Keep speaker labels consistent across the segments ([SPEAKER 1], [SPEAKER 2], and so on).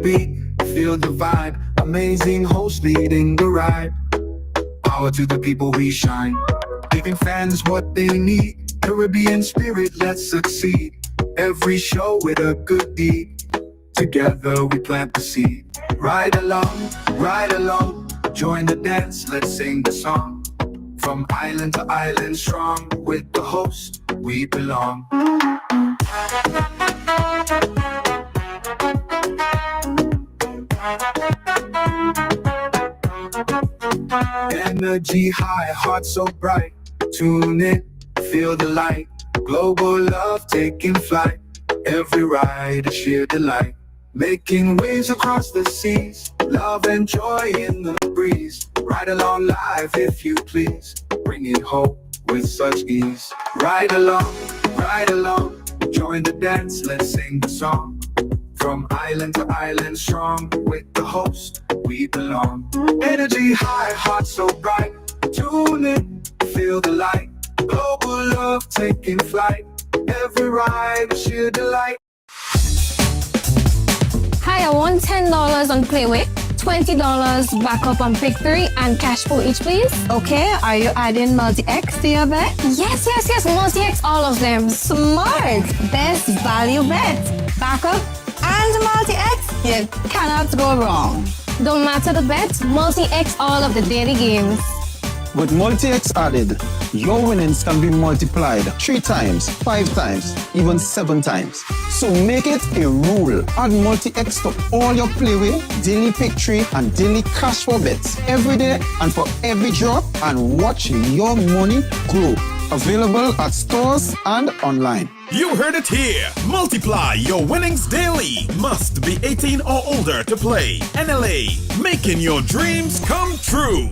[SPEAKER 1] beat, feel the vibe. Amazing host leading the ride. Power to the people, we shine, giving fans what they need. Caribbean spirit, let's succeed. Every show with a good deed. Together we plant the seed. Ride along, join the dance, let's sing the song. From island to island strong, with the host, we belong. Energy high, heart so bright. Tune in, feel the light. Global love taking flight. Every ride a sheer delight. Making waves across the seas. Love and joy in the breeze. Ride along live if you please. Bringing hope with such ease. Ride along, join the dance, let's sing the song. From island to island strong, with the host, we belong. Energy high, heart so bright. Tune in, feel the light. Global love taking flight. Every ride a sheer delight.
[SPEAKER 2] Hi, I want $10 on Playway, $20 backup on Pick 3, and cash for each, please.
[SPEAKER 3] Okay, are you adding multi-X to your bet?
[SPEAKER 2] Yes, multi-X, all of them.
[SPEAKER 3] Smart! Best value bet. Backup and multi-X, you cannot go wrong.
[SPEAKER 2] Don't matter the bet, multi-X all of the daily games.
[SPEAKER 4] With multi-X added, your winnings can be multiplied 3 times, 5 times, even 7 times. So make it a rule. Add multi-X to all your Playway, daily pick 3, and daily cash for bets every day and for every drop, and watch your money grow. Available at stores and online.
[SPEAKER 5] You heard it here. Multiply your winnings daily. Must be 18 or older to play. NLA, making your dreams come true.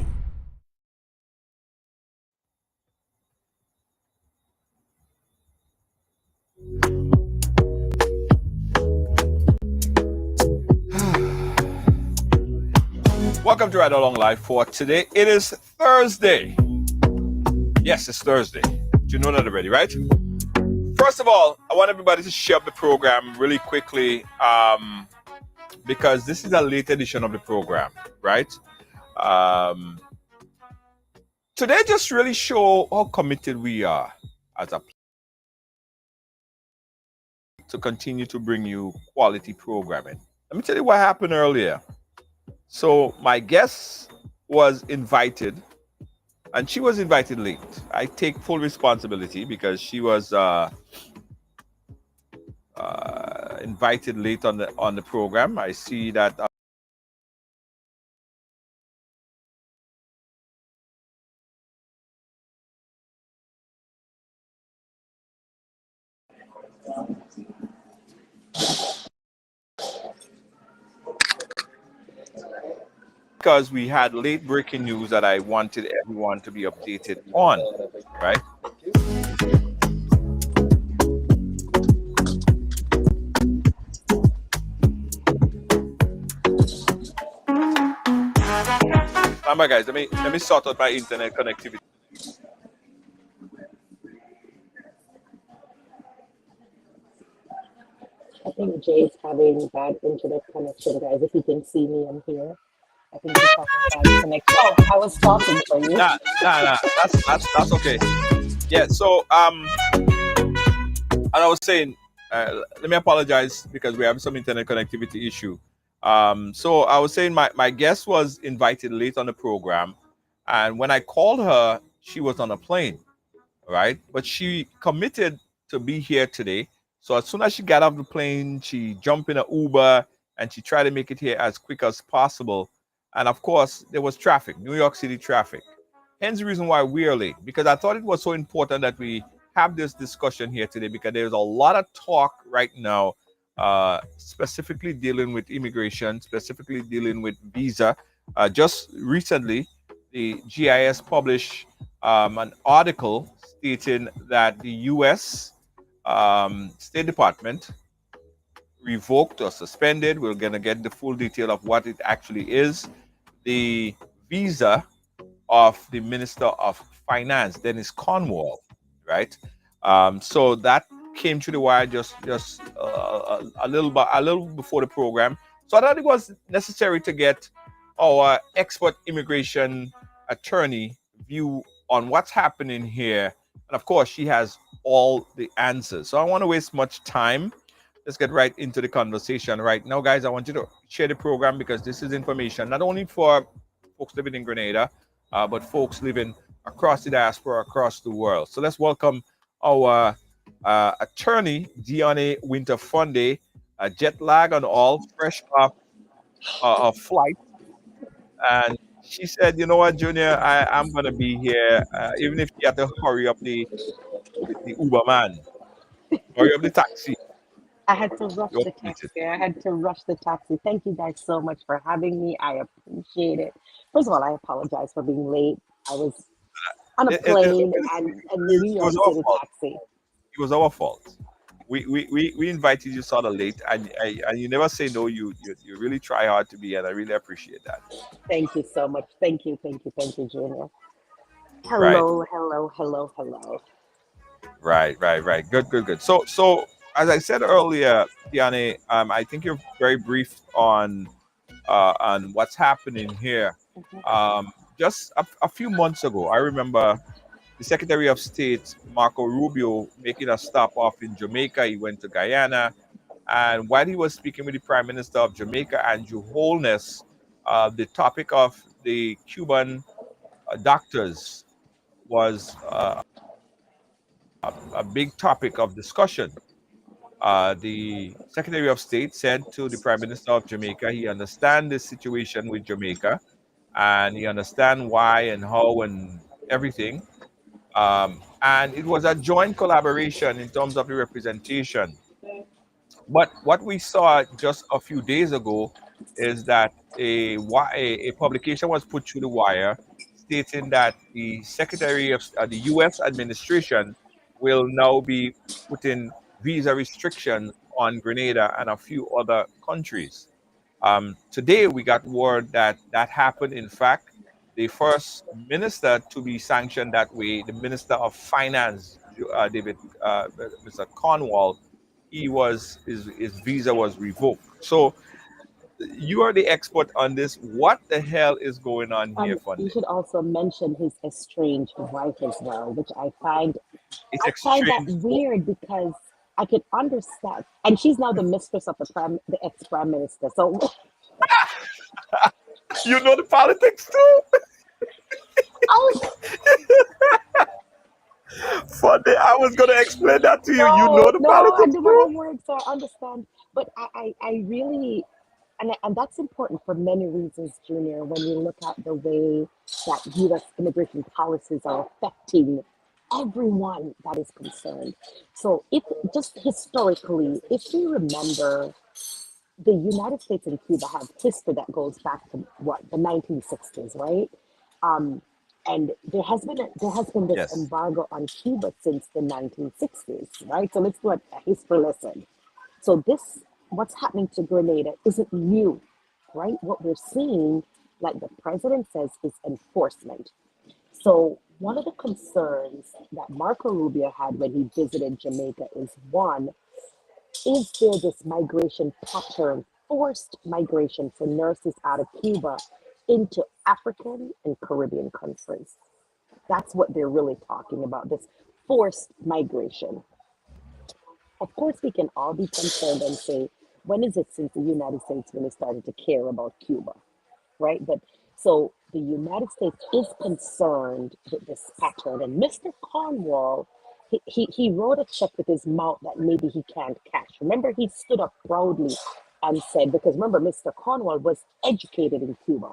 [SPEAKER 6] Welcome to Ridealong Live for today. It is Thursday. Yes, it's Thursday. You know that already, right? First of all, I want everybody to share up the program really quickly because this is a late edition of the program, right? Today just really show how committed we are as a to continue to bring you quality programming. Let me tell you what happened earlier. So my guest was invited, and she was invited late. I take full responsibility because she was invited late on the program. I see that. Because we had late breaking news that I wanted everyone to be updated on, right? Remember, guys, let me sort out my internet connectivity.
[SPEAKER 7] I think Jay's having bad internet connection, guys. If you can see me, I'm here. I think he's having bad connection. Oh, I was talking for you.
[SPEAKER 6] Nah. That's okay. Yeah. So and I was saying, let me apologize because we have some internet connectivity issue. So I was saying my guest was invited late on the program, and when I called her, she was on a plane, right? But she committed to be here today. So as soon as she got off the plane, she jumped in an Uber and she tried to make it here as quick as possible. And of course, there was traffic, New York City traffic. Hence the reason why we are late, because I thought it was so important that we have this discussion here today, because there's a lot of talk right now, specifically dealing with immigration, specifically dealing with visa. Just recently, the GIS published an article stating that the U.S. State Department revoked or suspended, we're going to get the full detail of what it actually is, the visa of the Minister of Finance, Dennis Cornwall, right? So that came to the wire just a little before the program. So I thought it was necessary to get our expert immigration attorney view on what's happening here. And of course, she has all the answers. So I don't want to waste much time. Let's get right into the conversation right now, guys. I want you to share the program because this is information not only for folks living in Grenada, but folks living across the diaspora, across the world. So let's welcome our attorney, Dionne Wynter Prunfe, jet lag and all, fresh off a flight. And she said, you know what, Junior, I'm going to be here, even if she had to hurry up the Uber man, hurry up the taxi.
[SPEAKER 7] I had to rush
[SPEAKER 6] You
[SPEAKER 7] the
[SPEAKER 6] need it.
[SPEAKER 7] taxi. I had to rush the taxi. Thank you guys so much for having me. I appreciate it. First of all, I apologize for being late. I was on a
[SPEAKER 6] It's
[SPEAKER 7] plane
[SPEAKER 6] okay.
[SPEAKER 7] and New
[SPEAKER 6] It
[SPEAKER 7] York
[SPEAKER 6] was our
[SPEAKER 7] City
[SPEAKER 6] fault.
[SPEAKER 7] taxi.
[SPEAKER 6] It was our fault. We invited you sort of late, and you never say no. You really try hard to be, and I really appreciate that.
[SPEAKER 7] Thank you so much. Thank you, thank you, thank you, Junior.
[SPEAKER 6] Right,
[SPEAKER 7] Hello, hello, hello, hello.
[SPEAKER 6] right. Good. So as I said earlier, Diane, I think you're very brief on what's happening here. Just a few months ago, I remember the Secretary of State Marco Rubio making a stop off in Jamaica. He went to Guyana, and while he was speaking with the Prime Minister of Jamaica, Andrew Holness, the topic of the Cuban doctors was a big topic of discussion. The Secretary of State said to the Prime Minister of Jamaica he understands the situation with Jamaica and he understands why and how and everything. And it was a joint collaboration in terms of the representation. But what we saw just a few days ago is that a publication was put through the wire stating that the Secretary of the U.S. administration will now be putting visa restrictions on Grenada and a few other countries. Today, we got word that that happened. In fact, the first minister to be sanctioned that way, the Minister of Finance, David, Mr. Cornwall, his visa was revoked. So you are the expert on this. What the hell is going on here,
[SPEAKER 7] You
[SPEAKER 6] Funde?
[SPEAKER 7] should also mention his estranged wife as well, which
[SPEAKER 6] It's
[SPEAKER 7] I find that
[SPEAKER 6] exchanged.
[SPEAKER 7] weird because I could understand, and she's now the mistress of the ex prime minister. So,
[SPEAKER 6] You know the politics too,
[SPEAKER 7] oh
[SPEAKER 6] Funde. I was gonna explain that to you. You know
[SPEAKER 7] no,
[SPEAKER 6] the
[SPEAKER 7] no, I
[SPEAKER 6] politics
[SPEAKER 7] do my
[SPEAKER 6] too.
[SPEAKER 7] homework, so I understand. But I really, and that's important for many reasons, Junior. When you look at the way that U.S. immigration policies are affecting everyone that is concerned. So, if just historically, if we remember, the United States and Cuba have history that goes back to what the 1960s, right? Um, and there has been this
[SPEAKER 6] Yes.
[SPEAKER 7] embargo on Cuba since the 1960s, right? So let's do a history lesson. So this what's happening to Grenada isn't new, right? What we're seeing, like the president says, is enforcement. So one of the concerns that Marco Rubio had when he visited Jamaica is one, is there this migration pattern, forced migration for nurses out of Cuba into African and Caribbean countries? That's what they're really talking about, this forced migration. Of course, we can all be concerned and say, when is it since the United States really started to care about Cuba, right? But so the United States is concerned with this pattern. And Mr. Cornwall, he wrote a check with his mouth that maybe he can't cash. Remember, he stood up proudly and said, because remember, Mr. Cornwall was educated in Cuba.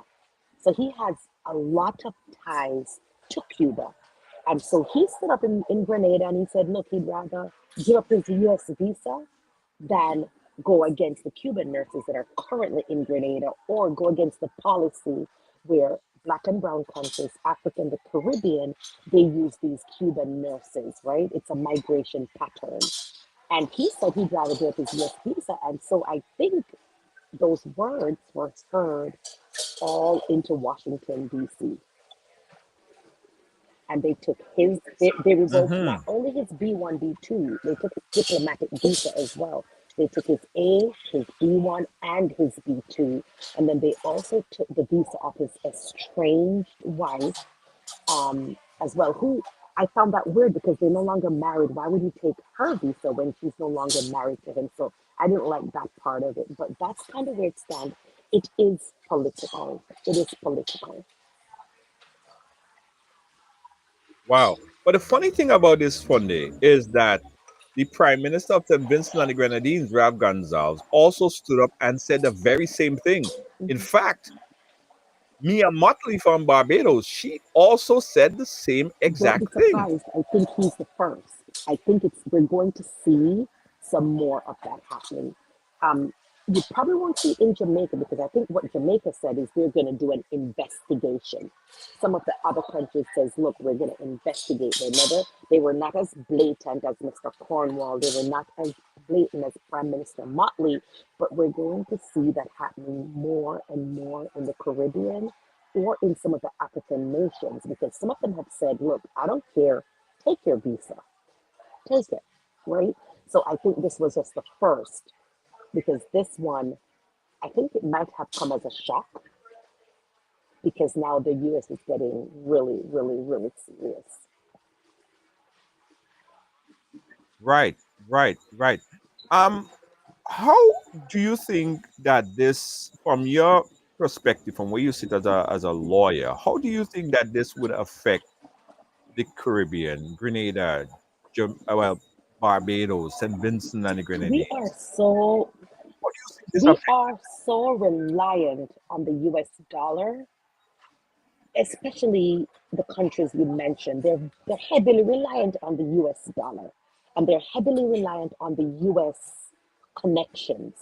[SPEAKER 7] So he has a lot of ties to Cuba. And so he stood up in Grenada and he said, look, he'd rather give up his US visa than go against the Cuban nurses that are currently in Grenada or go against the policy where Black and brown countries, Africa and the Caribbean, they use these Cuban nurses, right? It's a migration pattern. And he said he'd rather give up his US visa. And so I think those words were heard all into Washington, D.C. And they took they revoked not only his B1, B2, they took his diplomatic visa as well. They took his A, his B1, and his B2, and then they also took the visa of his estranged wife as well. Who I found that weird because they're no longer married. Why would he take her visa when she's no longer married to him? So I didn't like that part of it. But that's kind of where it stands. It is political. It is political.
[SPEAKER 6] Wow. But the funny thing about this Sunday is that the Prime Minister of St. Vincent and the Grenadines, Ralph Gonsalves, also stood up and said the very same thing. In fact, Mia Motley from Barbados, she also said the same
[SPEAKER 7] Don't be
[SPEAKER 6] exact thing.
[SPEAKER 7] surprised. I think he's the first. I think we're going to see some more of that happening. You probably won't see in Jamaica because I think what Jamaica said is they're going to do an investigation. Some of the other countries says, look, we're going to investigate. They were not as blatant as Mr. Cornwall. They were not as blatant as Prime Minister Motley, but we're going to see that happening more and more in the Caribbean or in some of the African nations because some of them have said, look, I don't care, take your visa, take it, right? So I think this was just the first because this one, I think it might have come as a shock because now the US is getting really, really, really serious.
[SPEAKER 6] Right, right. Um, how do you think that this, from your perspective, from where you sit as a lawyer, how do you think that this would affect the Caribbean, Grenada, Barbados, St. Vincent and the
[SPEAKER 7] We are
[SPEAKER 6] Grenadines?
[SPEAKER 7] so
[SPEAKER 6] How do you think this
[SPEAKER 7] we
[SPEAKER 6] affects?
[SPEAKER 7] are so reliant on the US dollar, especially the countries you mentioned. They're heavily reliant on the US dollar and they're heavily reliant on the US connections.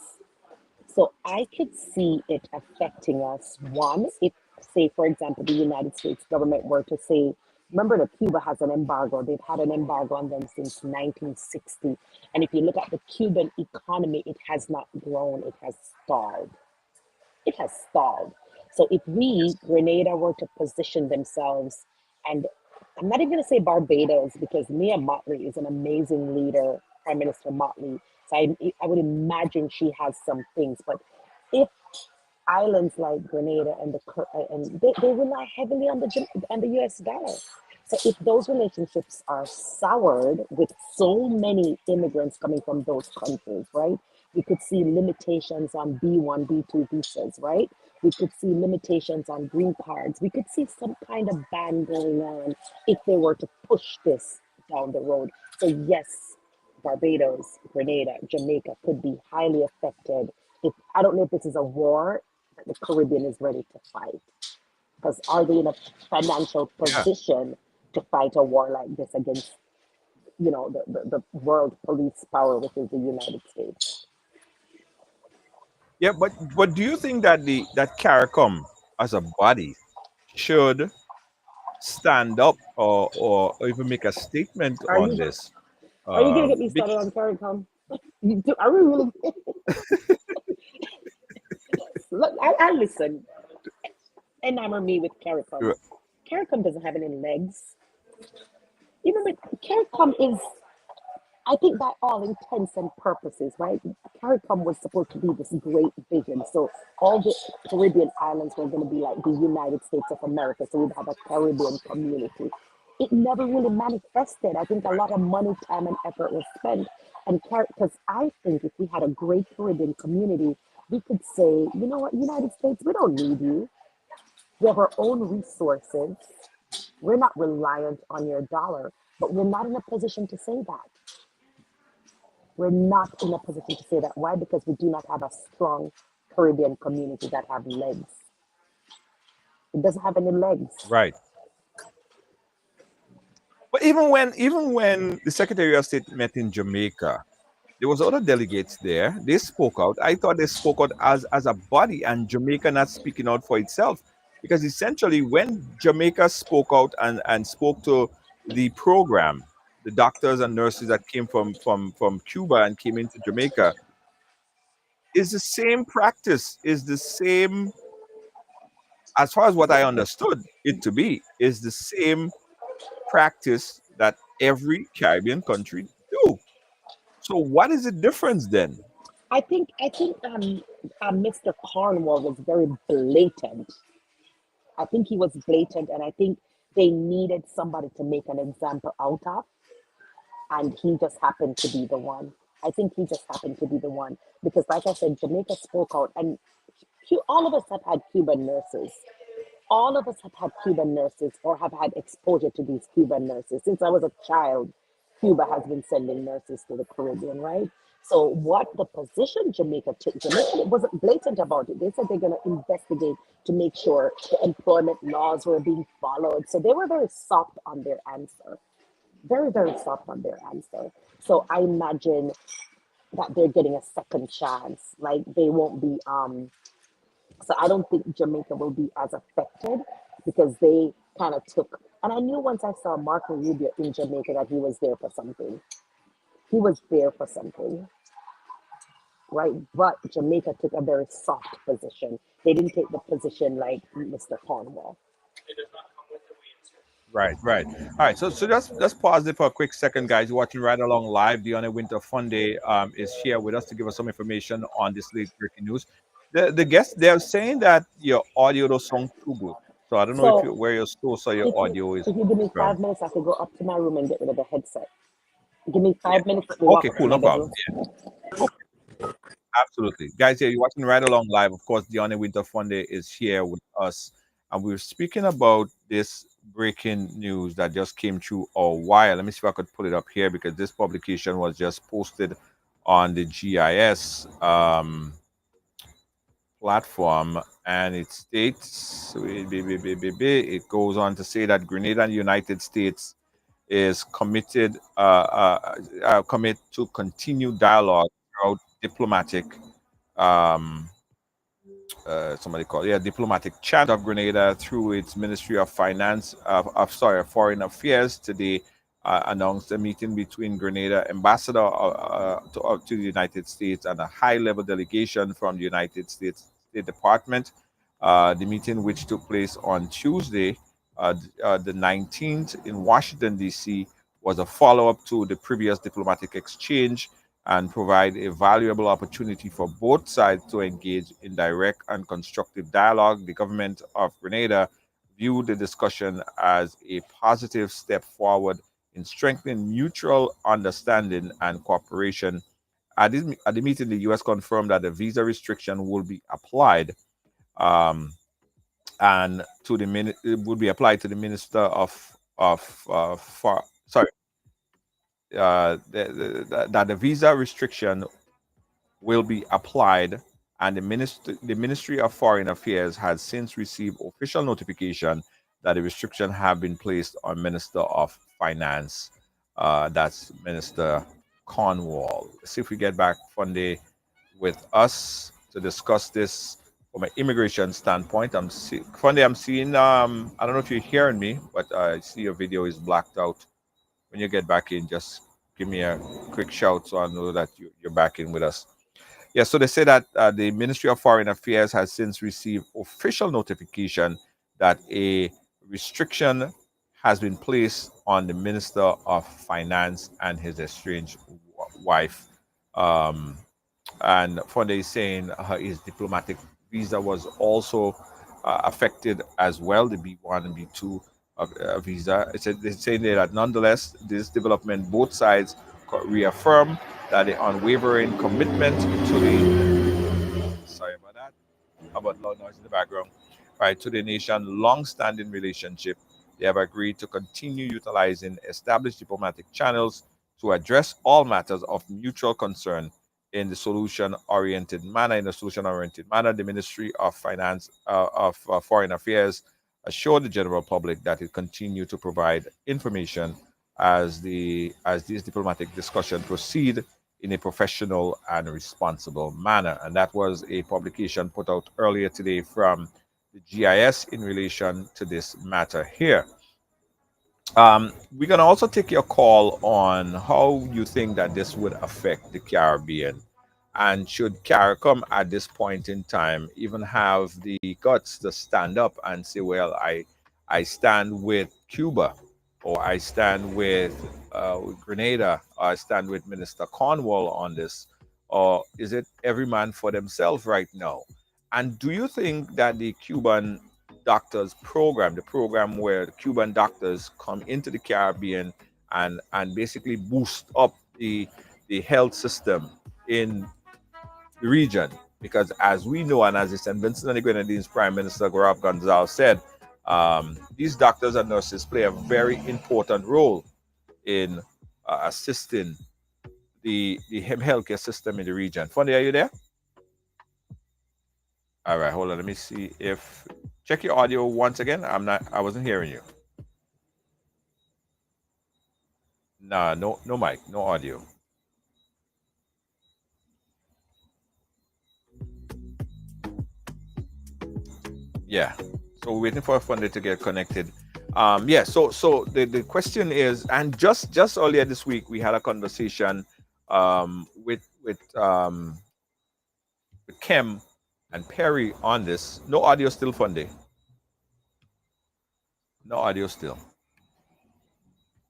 [SPEAKER 7] So I could see it affecting us. One, if, say, for example, the United States government were to say, remember that Cuba has an embargo. They've had an embargo on them since 1960. And if you look at the Cuban economy, it has not grown, it has stalled. It has stalled. So if we, Grenada, were to position themselves, and I'm not even going to say Barbados because Mia Motley is an amazing leader, Prime Minister Motley. So I would imagine she has some things. But if islands like Grenada and they rely heavily on the US dollar. So if those relationships are soured with so many immigrants coming from those countries, right? We could see limitations on B1, B2 visas, right? We could see limitations on green cards. We could see some kind of ban going on if they were to push this down the road. So yes, Barbados, Grenada, Jamaica could be highly affected. If I don't know if this is a war that the Caribbean is ready to fight, because are they in a financial
[SPEAKER 6] Yeah.
[SPEAKER 7] position to fight a war like this against, the world police power, which is the United States?
[SPEAKER 6] Yeah, but do you think that that CARICOM as a body should stand up or even make a statement
[SPEAKER 7] Are
[SPEAKER 6] on
[SPEAKER 7] you
[SPEAKER 6] this?
[SPEAKER 7] are you gonna get me started
[SPEAKER 6] Because
[SPEAKER 7] on CARICOM? Are we really? Look, I listen. Enamor me with CARICOM. CARICOM doesn't have any legs. You remember, CARICOM is, I think, by all intents and purposes, right? CARICOM was supposed to be this great vision. So all the Caribbean islands were going to be like the United States of America. So we'd have a Caribbean community. It never really manifested. I think a lot of money, time, and effort was spent. And because I think if we had a great Caribbean community, we could say, you know what, United States, we don't need you. We have our own resources. We're not reliant on your dollar, but we're not in a position to say that. We're not in a position to say that. Why? Because we do not have a strong Caribbean community that have legs. It doesn't have any legs.
[SPEAKER 6] right. But even when the Secretary of State met in Jamaica, there was other delegates there. They spoke out. I thought they spoke out as a body, and Jamaica not speaking out for itself. Because essentially, when Jamaica spoke out and spoke to the program, the doctors and nurses that came from Cuba and came into Jamaica, is the same practice, is the same, as far as what I understood it to be, is the same practice that every Caribbean country do. So what is the difference then?
[SPEAKER 7] Mr. Cornwall was very blatant. I think he was blatant, and I think they needed somebody to make an example out of, and he just happened to be the one. I think he just happened to be the one because, like I said, Jamaica spoke out, and all of us have had Cuban nurses. All of us have had Cuban nurses or have had exposure to these Cuban nurses. Since I was a child, Cuba has been sending nurses to the Caribbean, right? So what the position Jamaica took, Jamaica wasn't blatant about it. They said they're going to investigate to make sure the employment laws were being followed. So they were very soft on their answer, very, very soft on their answer. So I imagine that they're getting a second chance. Like they won't be so I don't think Jamaica will be as affected because they kind of took, and I knew once I saw Marco Rubio in Jamaica that he was there for something. He was there for something, right? But Jamaica took a very soft position. They didn't take the position like Mr. Cornwall.
[SPEAKER 6] Right, right. All right. So let's pause it for a quick second, guys. You're watching Right Along Live. Dionne Wynter Prunfe is here with us to give us some information on this late breaking news. The guests they're saying that your audio don't sound too good. So I don't know if
[SPEAKER 7] So
[SPEAKER 6] you where your source or your
[SPEAKER 7] if you,
[SPEAKER 6] audio is
[SPEAKER 7] if you give me
[SPEAKER 6] from.
[SPEAKER 7] 5 minutes, I could go up to my room and get rid of the headset. Give me 5 minutes, let me walk
[SPEAKER 6] Okay,
[SPEAKER 7] up to
[SPEAKER 6] cool,
[SPEAKER 7] my
[SPEAKER 6] no problem.
[SPEAKER 7] bedroom.
[SPEAKER 6] Yeah, absolutely. Guys, here you're watching Right Along Live. Of course, Dionne Wynter Prunfe is here with us. And we're speaking about this breaking news that just came through a while. Let me see if I could pull it up here because this publication was just posted on the GIS platform, and it states it goes on to say that Grenada and the United States is commit to continue dialogue throughout diplomatic um, somebody called diplomatic channel of Grenada through its Ministry of Finance of Foreign Affairs today announced a meeting between Grenada ambassador to the United States and a high-level delegation from the United States State Department. The meeting, which took place on Tuesday, the 19th in Washington D.C., was a follow-up to the previous diplomatic exchange and provide a valuable opportunity for both sides to engage in direct and constructive dialogue. The government of Grenada viewed the discussion as a positive step forward in strengthening mutual understanding and cooperation. At the meeting, the U.S. confirmed that the visa restriction will be applied um, and to it would be applied to the Minister for sorry that the visa restriction will be applied, and the Ministry of Foreign Affairs has since received official notification that the restriction have been placed on Minister of Finance. That's Minister Cornwall. Let's see if we get back Funde with us to discuss this from an immigration standpoint. Funde, I'm seeing. I don't know if you're hearing me, but I see your video is blacked out. When you get back in, just give me a quick shout so I know that you're back in with us. Yeah, so they say that the Ministry of Foreign Affairs has since received official notification that a restriction has been placed on the Minister of Finance and his estranged wife. Um, and Fonde is saying his diplomatic visa was also affected as well, the B1 and B2 visa. They're saying that nonetheless, this development, both sides reaffirm that the unwavering commitment to sorry about that, about loud noise in the background, right, to the nation long-standing relationship. They have agreed to continue utilizing established diplomatic channels to address all matters of mutual concern in the solution-oriented manner. The Ministry of Finance of Foreign Affairs assured the general public that it continue to provide information as these diplomatic discussions proceed in a professional and responsible manner. And that was a publication put out earlier today from the GIS in relation to this matter here. We're going to also take your call on how you think that this would affect the Caribbean. And should CARICOM at this point in time even have the guts to stand up and say, well, I stand with Cuba, or I stand with Grenada, or I stand with Minister Cornwall on this? or is it every man for themselves right now? And do you think that the Cuban doctors program, the program where the Cuban doctors come into the Caribbean and basically boost up the health system in the region? Because as we know, and as the St. Vincent and the Grenadines Prime Minister Gaurav Gonzalez said, these doctors and nurses play a very important role in assisting the healthcare system in the region. Funny, are you there? All right, hold on. Let me see if check your audio once again. I wasn't hearing you. Nah, no mic, no audio. Yeah. So we're waiting for a funder to get connected. Yeah, so the question is, and just earlier this week we had a conversation with Kim and Perry on this. No audio still, Funday. No audio still.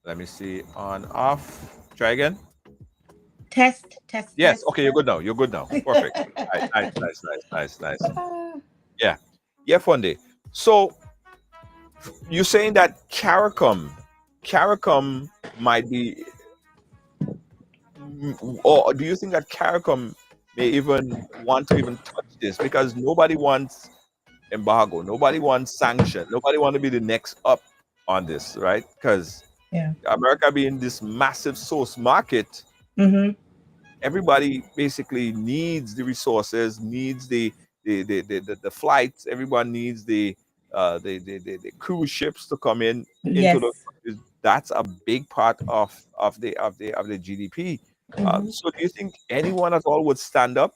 [SPEAKER 6] Let me see. On, off. Try again.
[SPEAKER 8] Test.
[SPEAKER 6] Yes. Okay, you're good now. You're good now. Perfect. Nice. Yeah. Yeah, Funday. So you're saying that CARICOM might be, or do you think that CARICOM may even want to even touch this, because nobody wants embargo, nobody wants sanction, nobody want to be the next up on this, right? Because
[SPEAKER 8] Yeah.
[SPEAKER 6] America being this massive source market,
[SPEAKER 8] Mm-hmm.
[SPEAKER 6] everybody basically needs the resources, needs the flights. Everyone needs the cruise ships to come in into
[SPEAKER 8] Yes.
[SPEAKER 6] the countries. That's a big part of the GDP. So do you think anyone at all would stand up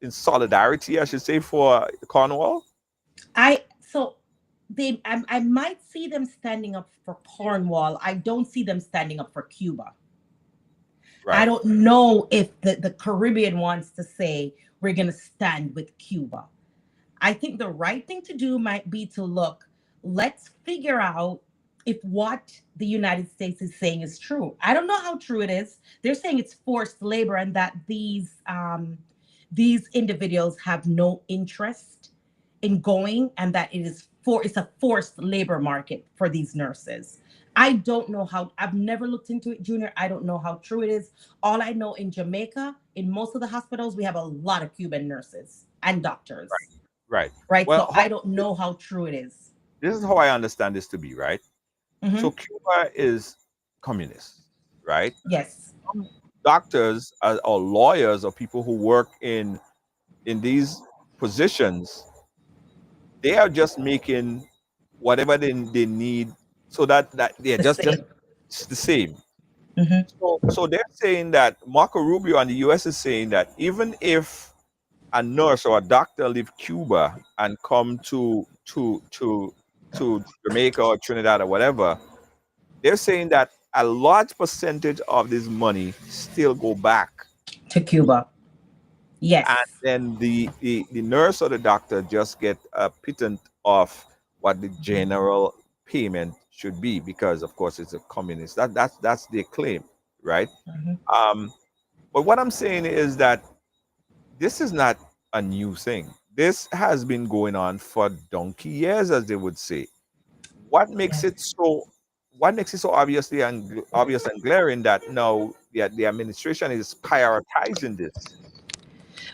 [SPEAKER 6] in solidarity, I should say, for Cornwall?
[SPEAKER 8] I might see them standing up for Cornwall. I don't see them standing up for Cuba. I
[SPEAKER 6] Right.
[SPEAKER 8] don't know if the Caribbean wants to say we're going to stand with Cuba. I think the right thing to do might be to look, let's figure out if what the United States is saying is true. I don't know how true it is. They're saying it's forced labor and that these individuals have no interest in going, and that it's a forced labor market for these nurses. I don't know how, I've never looked into it, Junior. I don't know how true it is. All I know, in Jamaica, in most of the hospitals, we have a lot of Cuban nurses and doctors.
[SPEAKER 6] Right.
[SPEAKER 8] Right.
[SPEAKER 6] Well,
[SPEAKER 8] So I don't know how true it is.
[SPEAKER 6] this is how I understand this to be, right? So
[SPEAKER 8] Mm-hmm.
[SPEAKER 6] Cuba is communist, right?
[SPEAKER 8] Yes.
[SPEAKER 6] Doctors or lawyers or people who work in these positions, they are just making whatever they need, so that they're
[SPEAKER 8] The
[SPEAKER 6] just
[SPEAKER 8] same.
[SPEAKER 6] it's the same.
[SPEAKER 8] Mm-hmm.
[SPEAKER 6] So they're saying that Marco Rubio and the US is saying that even if a nurse or a doctor leave Cuba and come to Jamaica or Trinidad or whatever, they're saying that a large percentage of this money still go back,
[SPEAKER 8] To Cuba.
[SPEAKER 6] and
[SPEAKER 8] Yes.
[SPEAKER 6] then the nurse or the doctor just get a pittance of what the general payment should be, because of course it's a communist. That's their claim, right?
[SPEAKER 8] Mm-hmm.
[SPEAKER 6] But what I'm saying is that this is not a new thing. This has been going on for donkey years, as they would say. What makes
[SPEAKER 8] Yes.
[SPEAKER 6] it so? What makes it so obvious and glaring that now the administration is prioritizing this?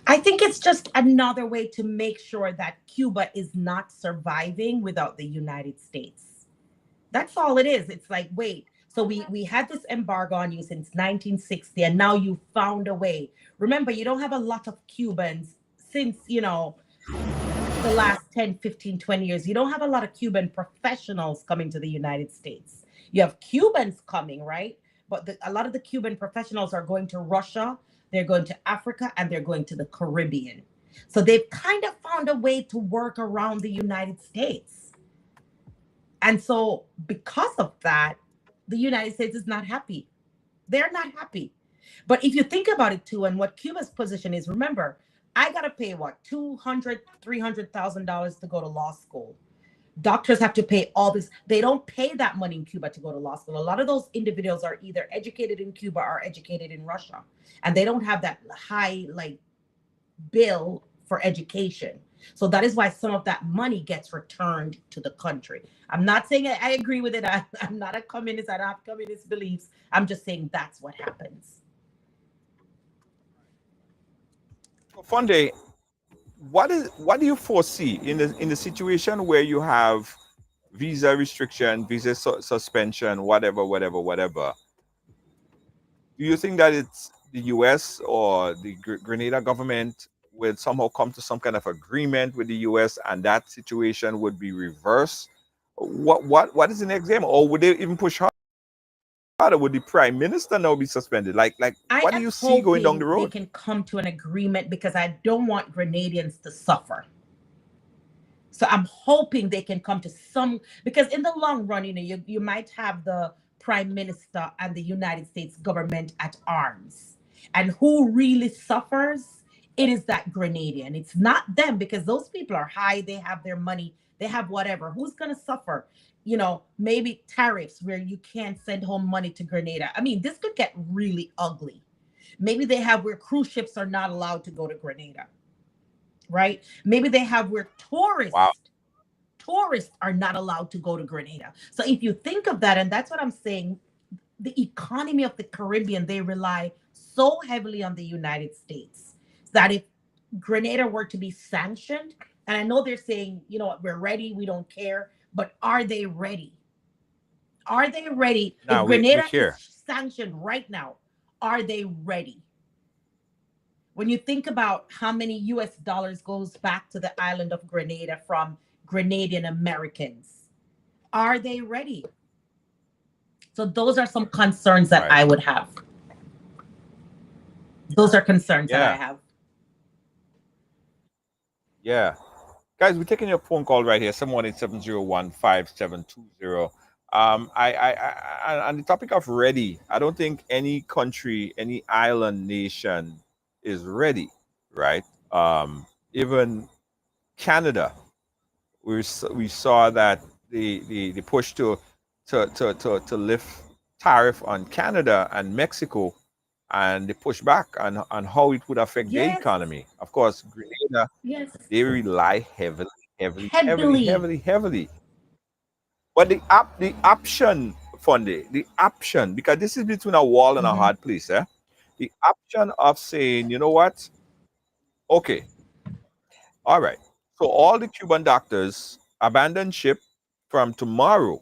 [SPEAKER 8] I think it's just another way to make sure that Cuba is not surviving without the United States. That's all it is. It's like, wait, so we had this embargo on you since 1960, and now you found a way. Remember, you don't have a lot of Cubans since, the last 10, 15, 20 years. You don't have a lot of Cuban professionals coming to the United States. You have Cubans coming, right? But a lot of the Cuban professionals are going to Russia, they're going to Africa, and they're going to the Caribbean. So they've kind of found a way to work around the United States. And so, because of that, the United States is not happy. They're not happy. But if you think about it too, and what Cuba's position is, remember, I gotta pay what, $200,000, $300,000 to go to law school. Doctors have to pay all this. They don't pay that money in Cuba to go to law school. A lot of those individuals are either educated in Cuba or educated in Russia, and they don't have that high like bill for education. So that is why some of that money gets returned to the country. I'm not saying I agree with it. I'm not a communist. I don't have communist beliefs. I'm just saying that's what happens.
[SPEAKER 6] Funde, what do you foresee in the situation where you have visa restriction, visa suspension, whatever? Do you think that it's the U.S. or the Grenada government will somehow come to some kind of agreement with the U.S. and that situation would be reversed? What is the next game? Or would they even push harder? Would the prime minister now be suspended? Like what do you see going down the
[SPEAKER 8] They
[SPEAKER 6] road?
[SPEAKER 8] can come to an agreement because I don't want Grenadians to suffer. So I'm hoping they can come to some, because in the long run, you might have the prime minister and the United States government at arms. And who really suffers? It is that Grenadian. It's not them, because those people are high, they have their money, they have whatever. Who's going to suffer? Maybe tariffs where you can't send home money to Grenada. I mean, this could get really ugly. Maybe they have where cruise ships are not allowed to go to Grenada. Right? Maybe they have where tourists are not allowed to go to Grenada. So if you think of that, and that's what I'm saying, the economy of the Caribbean, they rely so heavily on the United States that if Grenada were to be sanctioned, and I know they're saying, we're ready, we don't care, but are they ready? Are they ready?
[SPEAKER 6] Now,
[SPEAKER 8] if Grenada
[SPEAKER 6] we're
[SPEAKER 8] is sanctioned right now, are they ready? When you think about how many US dollars goes back to the island of Grenada from Grenadian Americans, are they ready? So those are some concerns that I would have. Those are concerns that I have.
[SPEAKER 6] Yeah. Guys, we're taking your phone call right here, 718-701-5720. On the topic of ready, I don't think any country, any island nation is ready, right? Even Canada, we saw that the push to lift tariff on Canada and Mexico, and the pushback on how it would affect their economy. Of course, Grenada, they rely heavily. But the option, Funde, because this is between a wall and a hard place, the option of saying, you know what? Okay, all right. So all the Cuban doctors abandon ship from tomorrow.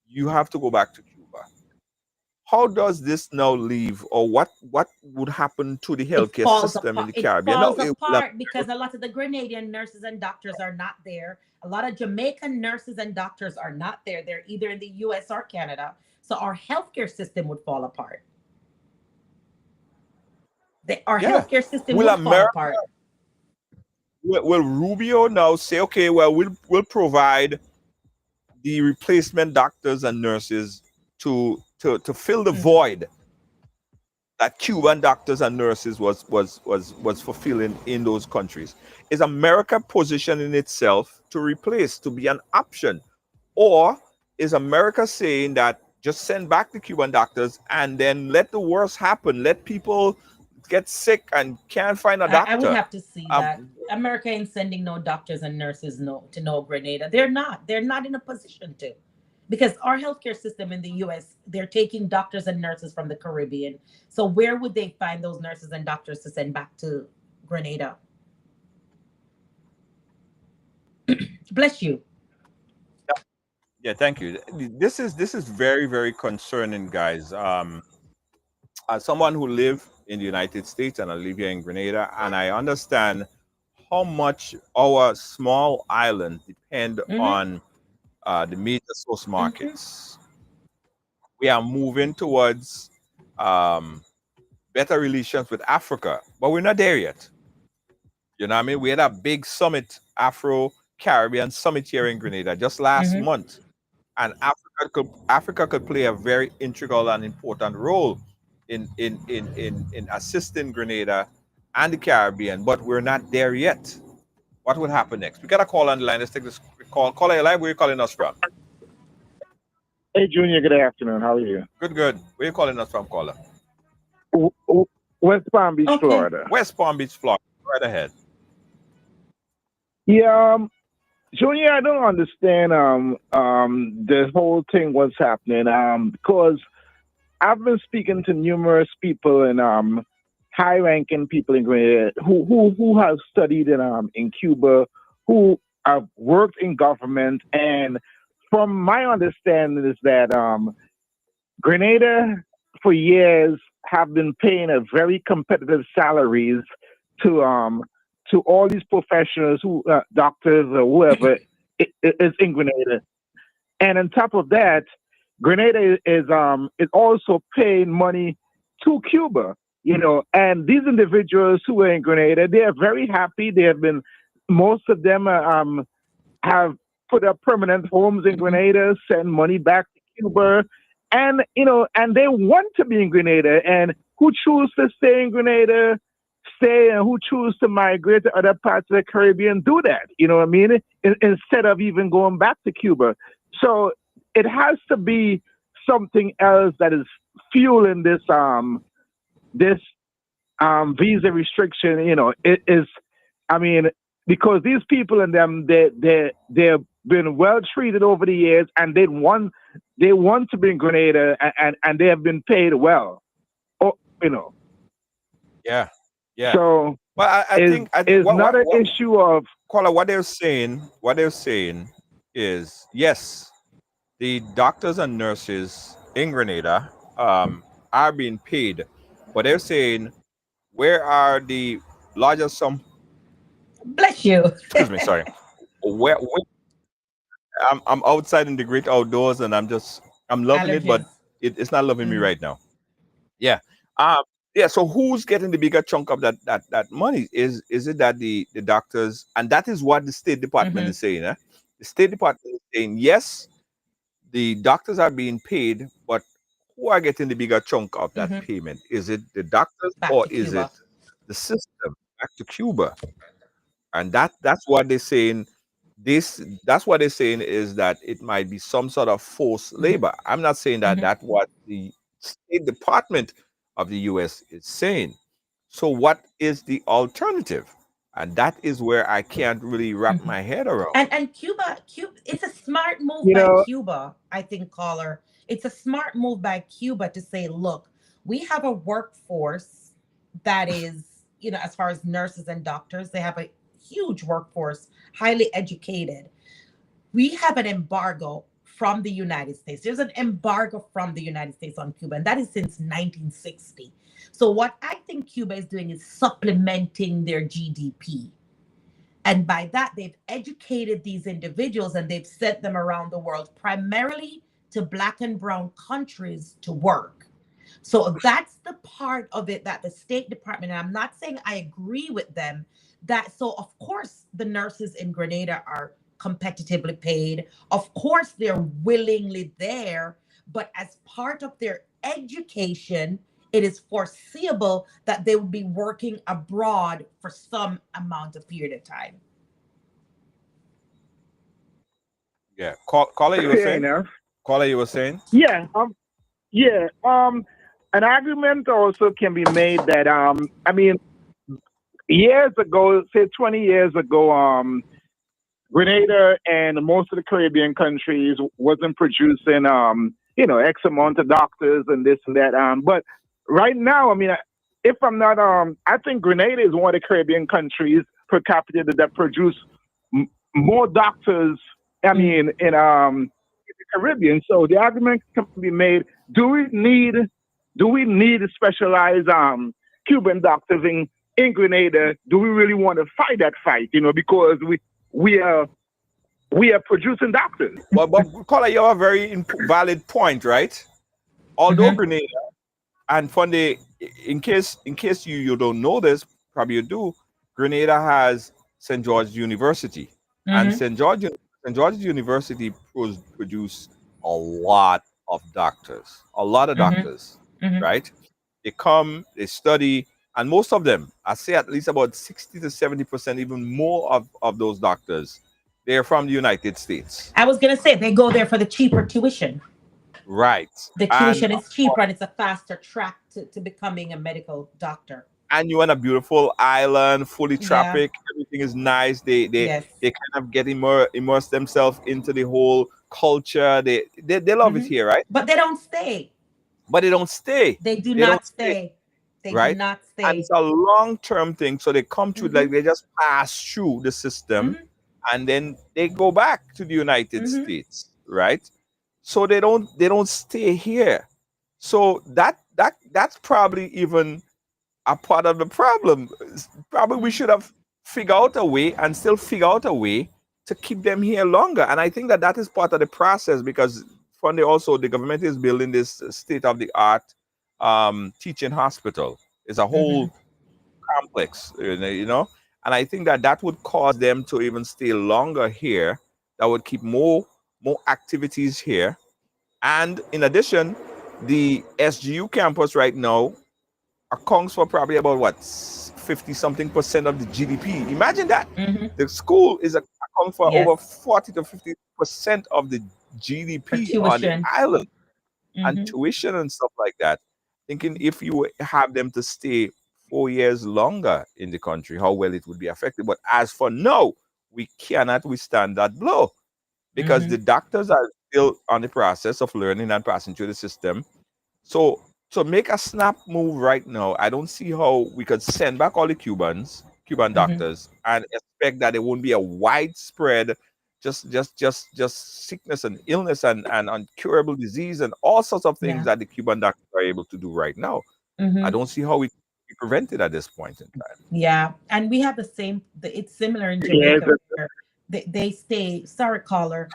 [SPEAKER 6] You have to go back to Cuba. How does this now leave, or what would happen to the healthcare system in the Caribbean?
[SPEAKER 8] It falls apart because a lot of the Grenadian nurses and doctors are not there. A lot of Jamaican nurses and doctors are not there. They're either in the US or Canada. So our healthcare system would fall apart. Healthcare system will fall apart.
[SPEAKER 6] Will Rubio now say, okay, well, we'll provide the replacement doctors and nurses to fill the void that Cuban doctors and nurses was fulfilling in those countries? Is America positioning itself to replace, to be an option? Or is America saying that just send back the Cuban doctors and then let the worst happen, let people get sick and can't find a doctor?
[SPEAKER 8] I would have to see that. America ain't sending no doctors and nurses to no Grenada. They're not in a position to. Because our healthcare system in the US, they're taking doctors and nurses from the Caribbean. So where would they find those nurses and doctors to send back to Grenada? Bless you.
[SPEAKER 6] Yeah, thank you. This is very, very concerning, guys. As someone who live in the United States and I live here in Grenada, and I understand how much our small island depend on the major source markets. We are moving towards better relations with Africa, but we're not there yet. You know what I mean? We had a big summit, Afro-Caribbean summit here in Grenada just last month. And Africa could play a very integral and important role in assisting Grenada and the Caribbean, but we're not there yet. What would happen next? We got a call on the line. Let's take this call. Caller, you live. Where are you calling us from?
[SPEAKER 9] Hey, Junior, good afternoon. How are you?
[SPEAKER 6] Good, good. Where are you calling us from, caller?
[SPEAKER 9] West Palm Beach,
[SPEAKER 8] Okay.
[SPEAKER 9] Florida.
[SPEAKER 6] West Palm Beach, Florida. Right ahead.
[SPEAKER 9] Yeah, Junior, I don't understand the whole thing, what's happening. Because I've been speaking to numerous people and high-ranking people in Grenada who have studied in Cuba, who have worked in government, and from my understanding is that Grenada for years have been paying a very competitive salaries to all these professionals who doctors or whoever is in Grenada. And on top of that, Grenada is also paying money to Cuba, and these individuals who are in Grenada, they are very happy. They have been, most of them have put up permanent homes in Grenada, send money back to Cuba, and and they want to be in Grenada. And who choose to stay in Grenada, stay, and who choose to migrate to other parts of the Caribbean, do that. You know what I mean? Instead of even going back to Cuba. So it has to be something else that is fueling this visa restriction. It is. I mean, because these people and them, they've been well treated over the years, and they want to be in Grenada, and they have been paid well.
[SPEAKER 6] Yeah. Yeah.
[SPEAKER 9] So,
[SPEAKER 6] well, I think
[SPEAKER 9] it's not an issue of
[SPEAKER 6] caller. What they're saying is yes, the doctors and nurses in Grenada are being paid, but they're saying where are the larger sum?
[SPEAKER 8] Bless you.
[SPEAKER 6] Excuse me, sorry. Where I'm outside in the great outdoors, and I'm loving it, but it's not loving me right now. Yeah. Yeah. So who's getting the bigger chunk of that money? Is it that the doctors, and that is what the State Department is saying. The State Department is saying yes, the doctors are being paid, but who are getting the bigger chunk of that payment? Is it the doctors
[SPEAKER 8] Back
[SPEAKER 6] or
[SPEAKER 8] to
[SPEAKER 6] is
[SPEAKER 8] Cuba.
[SPEAKER 6] it the system back to Cuba? And that's what they're saying. That's what they're saying is that it might be some sort of forced labor. I'm not saying that that's what the State Department of the U.S. is saying. So what is the alternative? And that is where I can't really wrap my head around.
[SPEAKER 8] And Cuba, it's a smart move
[SPEAKER 9] You
[SPEAKER 8] by
[SPEAKER 9] know-
[SPEAKER 8] Cuba, I think, caller. It's a smart move by Cuba to say, look, we have a workforce that is, as far as nurses and doctors, they have a huge workforce, highly educated. We have an embargo from the United States. There's an embargo from the United States on Cuba, and that is since 1960. So what I think Cuba is doing is supplementing their GDP. And by that, they've educated these individuals and they've sent them around the world, primarily to Black and brown countries to work. So that's the part of it that the State Department, and I'm not saying I agree with them, so of course the nurses in Grenada are competitively paid. Of course they're willingly there, but as part of their education, it is foreseeable that they will be working abroad for some amount of period of time.
[SPEAKER 6] Yeah. Caller, you were
[SPEAKER 9] Fair
[SPEAKER 6] saying?
[SPEAKER 9] enough.
[SPEAKER 6] Caller, you were saying?
[SPEAKER 9] Yeah. An argument also can be made that years ago, say 20 years ago, Grenada and most of the Caribbean countries wasn't producing X amount of doctors and this and that. But right now, if I'm not I think Grenada is one of the Caribbean countries per capita that produce more doctors. In the Caribbean. So the argument can be made: do we need specialized Cuban doctors in Grenada? Do we really want to fight that fight? Because we are producing doctors.
[SPEAKER 6] But caller, you have a very valid point, right? Although Grenada, and in case you don't know this, probably you do, Grenada has St. George University, and St. George's University produce a lot of doctors, right? They come, they study, And most of them, I say at least about 60 to 70%, even more of those doctors, they're from the United States.
[SPEAKER 8] I was gonna say they go there for the cheaper tuition.
[SPEAKER 6] Right.
[SPEAKER 8] The
[SPEAKER 6] And
[SPEAKER 8] tuition is cheaper and it's a faster track to becoming a medical doctor.
[SPEAKER 6] you're on a beautiful island, fully
[SPEAKER 8] Yeah.
[SPEAKER 6] traffic, everything is nice. They
[SPEAKER 8] Yes.
[SPEAKER 6] kind of get immerse themselves into the whole culture. They love it
[SPEAKER 8] Hmm.
[SPEAKER 6] here, right?
[SPEAKER 8] But they don't stay.
[SPEAKER 6] But they don't stay.
[SPEAKER 8] They do
[SPEAKER 6] They don't
[SPEAKER 8] not
[SPEAKER 6] stay,
[SPEAKER 8] stay. They do
[SPEAKER 6] right?
[SPEAKER 8] not
[SPEAKER 6] And
[SPEAKER 8] stay.
[SPEAKER 6] it's a long-term thing. So they come through,
[SPEAKER 8] Hmm.
[SPEAKER 6] like they just pass through the system
[SPEAKER 8] Hmm.
[SPEAKER 6] and then they go back to the United
[SPEAKER 8] Hmm.
[SPEAKER 6] States, right? So they don't stay here. So that's probably even a part of the problem. Probably we should have figured out a way and still figure out a way to keep them here longer. And I think that is part of the process because from also the government is building this state of the art teaching hospital. It's a
[SPEAKER 8] Hmm.
[SPEAKER 6] whole complex, you know. And I think that would cause them to even stay longer here. That would keep more activities here. And in addition, the SGU campus right now accounts for probably about what 50 something percent of the GDP. Imagine that.
[SPEAKER 8] Hmm.
[SPEAKER 6] The school is account for over
[SPEAKER 8] Yes.
[SPEAKER 6] 40 to 50% of the
[SPEAKER 8] For
[SPEAKER 6] GDP on the
[SPEAKER 8] tuition.
[SPEAKER 6] island and
[SPEAKER 8] Hmm.
[SPEAKER 6] tuition and stuff like that. Thinking if you have them to stay 4 years longer in the country, how well it would be affected. But as for now, we cannot withstand that blow because
[SPEAKER 8] Hmm.
[SPEAKER 6] the doctors are still on the process of learning and passing through the system. So to make a snap move right now, I don't see how we could send back all the Cuban
[SPEAKER 8] Hmm.
[SPEAKER 6] doctors, and expect that there won't be a widespread just sickness and illness and uncurable disease and all sorts of things
[SPEAKER 8] Yeah.
[SPEAKER 6] that the Cuban doctors are able to do right now. I
[SPEAKER 8] Hmm.
[SPEAKER 6] don't see how we prevent it at this point in time.
[SPEAKER 8] Yeah. And we have the same, it's similar in
[SPEAKER 9] Yes,
[SPEAKER 8] Jamaica where they stay, sorry, caller.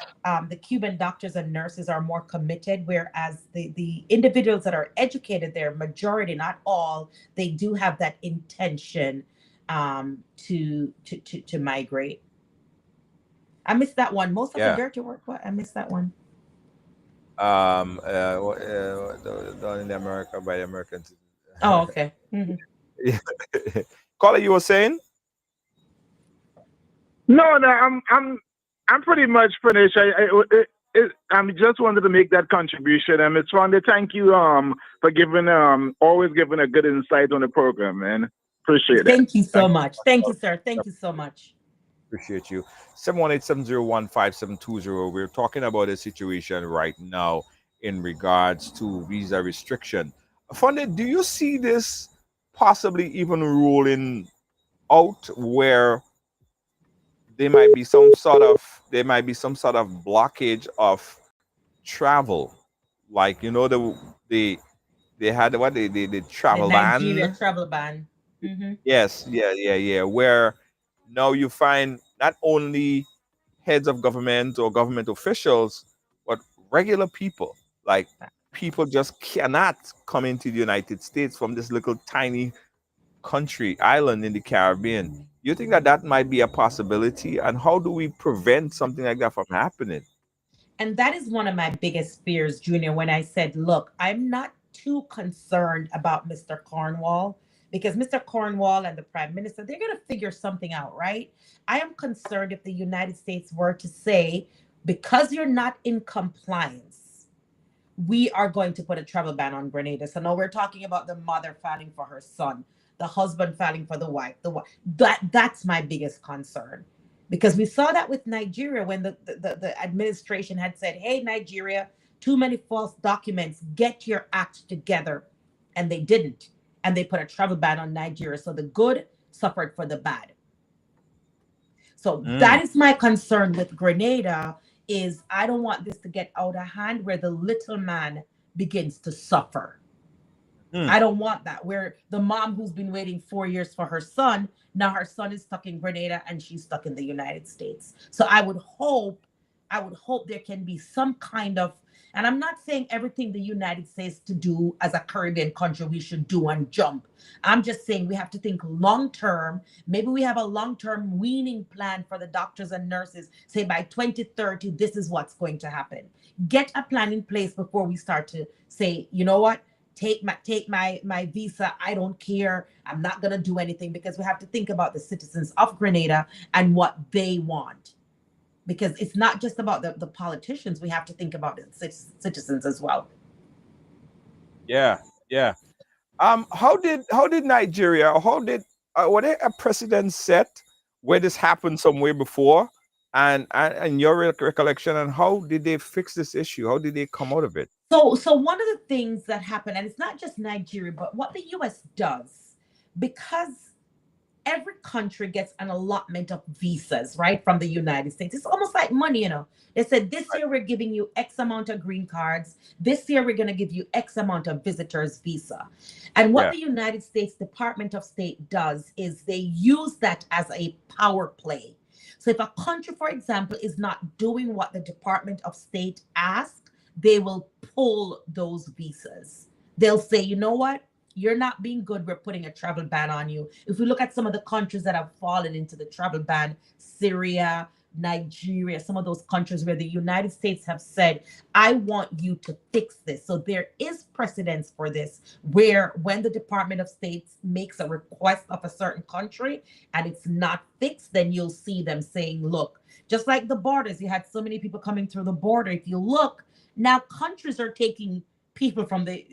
[SPEAKER 8] The Cuban doctors and nurses are more committed, whereas the individuals that are educated there, majority, not all, they do have that intention to migrate. I missed that one. Most of the
[SPEAKER 6] Yeah.
[SPEAKER 8] dirty work, what? I missed that one.
[SPEAKER 6] Done in America by the Americans.
[SPEAKER 8] Oh, okay. Hmm.
[SPEAKER 6] Caller, you were saying?
[SPEAKER 9] No, no, I'm pretty much finished. I just wanted to make that contribution, and Ms. Fonda, thank you for giving always giving a good insight on the program, man. Appreciate it.
[SPEAKER 8] Thank you so
[SPEAKER 6] Thank
[SPEAKER 8] much. Thank you, sir. Thank you so much.
[SPEAKER 6] Appreciate you. 718-701-5720. We're talking about a situation right now in regards to visa restriction. Fonda, do you see this possibly even rolling out where there might be some sort of blockage of travel? Like they had what the
[SPEAKER 8] The
[SPEAKER 6] travel
[SPEAKER 8] Nigeria
[SPEAKER 6] ban.
[SPEAKER 8] travel ban. Hmm.
[SPEAKER 6] Yes, yeah. Where now you find not only heads of government or government officials, but regular people. Like people just cannot come into the United States from this little tiny country, island in the Caribbean. You think that might be a possibility? And how do we prevent something like that from happening?
[SPEAKER 8] And that is one of my biggest fears, Junior, when I said, look, I'm not too concerned about Mr. Cornwall because Mr. Cornwall and the Prime Minister, they're going to figure something out, right? I am concerned if the United States were to say, because you're not in compliance, we are going to put a travel ban on Grenada. So now we're talking about the mother filing for her son, the husband filing for the wife. That's my biggest concern. Because we saw that with Nigeria when the administration had said, hey, Nigeria, too many false documents, get your act together. And they didn't. And they put a travel ban on Nigeria. So the good suffered for the bad. So
[SPEAKER 6] Mm,
[SPEAKER 8] that is my concern with Grenada is I don't want this to get out of hand where the little man begins to suffer.
[SPEAKER 6] mm,
[SPEAKER 8] I don't want that. Where the mom who's been waiting 4 years for her son, now her son is stuck in Grenada and she's stuck in the United States. So I would hope there can be some kind of, and I'm not saying everything the United States to do as a Caribbean country we should do and jump. I'm just saying we have to think long term. Maybe we have a long term weaning plan for the doctors and nurses. Say by 2030, this is what's going to happen. Get a plan in place before we start to say, you know what? take my visa. I don't care. I'm not gonna do anything, because we have to think about the citizens of Grenada and what they want. Because it's not just about the politicians. We have to think about the citizens as well.
[SPEAKER 6] Yeah, yeah. How did Nigeria, or how did were there a precedent set where this happened somewhere before, and your recollection, and how did they fix this issue? How did they come out of it?
[SPEAKER 8] So one of the things that happened, and it's not just Nigeria, but what the U.S. does, because every country gets an allotment of visas, right, from the United States. It's almost like money, you know. They said, this year we're giving you X amount of green cards. This year we're going to give you X amount of visitors visa. And what the United States Department of State does is they use that as a power play. So if a country, for example, is not doing what the Department of State asks, they will pull those visas. They'll say, you know what? You're not being good. We're putting a travel ban on you. If we look at some of the countries that have fallen into the travel ban, Syria, Nigeria, some of those countries where the United States have said, I want you to fix this. So there is precedence for this, where when the Department of State makes a request of a certain country and it's not fixed, then you'll see them saying, look, just like the borders, you had so many people coming through the border. If you look, now countries are taking people from the,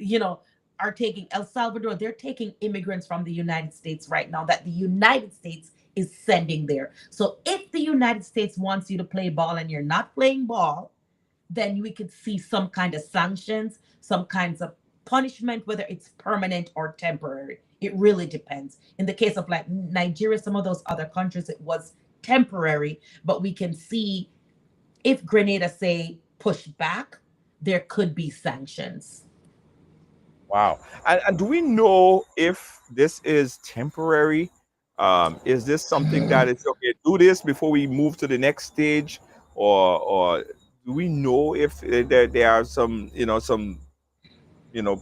[SPEAKER 8] are taking El Salvador, they're taking immigrants from the United States right now that the United States is sending there. So if the United States wants you to play ball and you're not playing ball, then we could see some kind of sanctions, some kinds of punishment, whether it's permanent or temporary. It really depends. In the case of like Nigeria, some of those other countries, it was temporary, but we can see if Grenada, say, push back, there could be sanctions.
[SPEAKER 6] Wow. And do we know if this is temporary? Is this something that is okay, do this before we move to the next stage? Or do we know if there are some,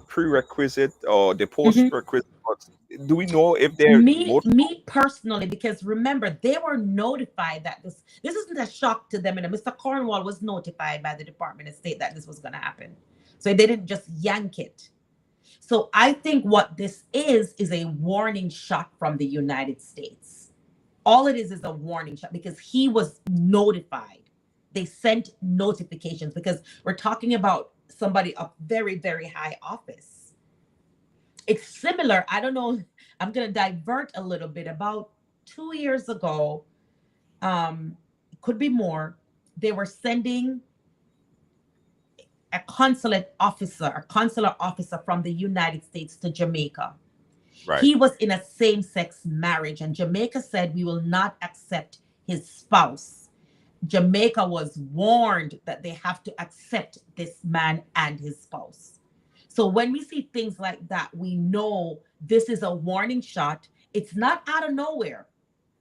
[SPEAKER 6] prerequisite or the post requisite? Do we know if they're
[SPEAKER 8] Me personally, because remember, they were notified that this isn't a shock to them. And Mr. Cornwall was notified by the Department of State that this was going to happen. So they didn't just yank it. So I think what this is a warning shot from the United States. All it is a warning shot, because he was notified. They sent notifications, because we're talking about somebody of very, very high office. It's similar. I don't know. I'm going to divert a little bit. About 2 years ago, could be more, they were sending a consular officer from the United States to Jamaica. Right. He was in a same-sex marriage, and Jamaica said, we will not accept his spouse. Jamaica was warned that they have to accept this man and his spouse. So when we see things like that, we know this is a warning shot. It's not out of nowhere.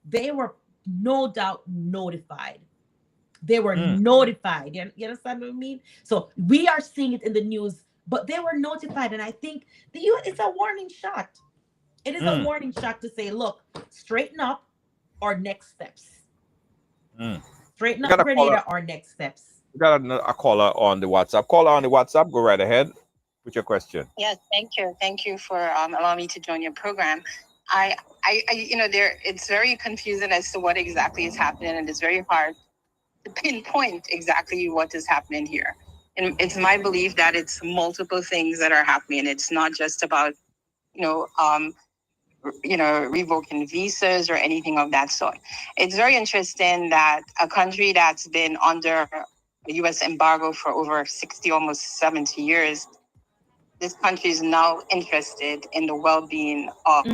[SPEAKER 8] They were no doubt notified. They were notified. You understand what I mean? So we are seeing it in the news, but they were notified. And I think it's a warning shot. It is a warning shot to say, look, straighten up, or next steps. Straighten up Grenada, or next steps.
[SPEAKER 6] We got a caller on the WhatsApp. Caller on the WhatsApp, go right ahead with your question.
[SPEAKER 10] Yes, thank you. Thank you for allowing me to join your program. It's very confusing as to what exactly is happening, and it's very hard to pinpoint exactly what is happening here. And it's my belief that it's multiple things that are happening. It's not just about, revoking visas or anything of that sort. It's very interesting that a country that's been under a U.S. embargo for over 60, almost 70 years, this country is now interested in the well-being of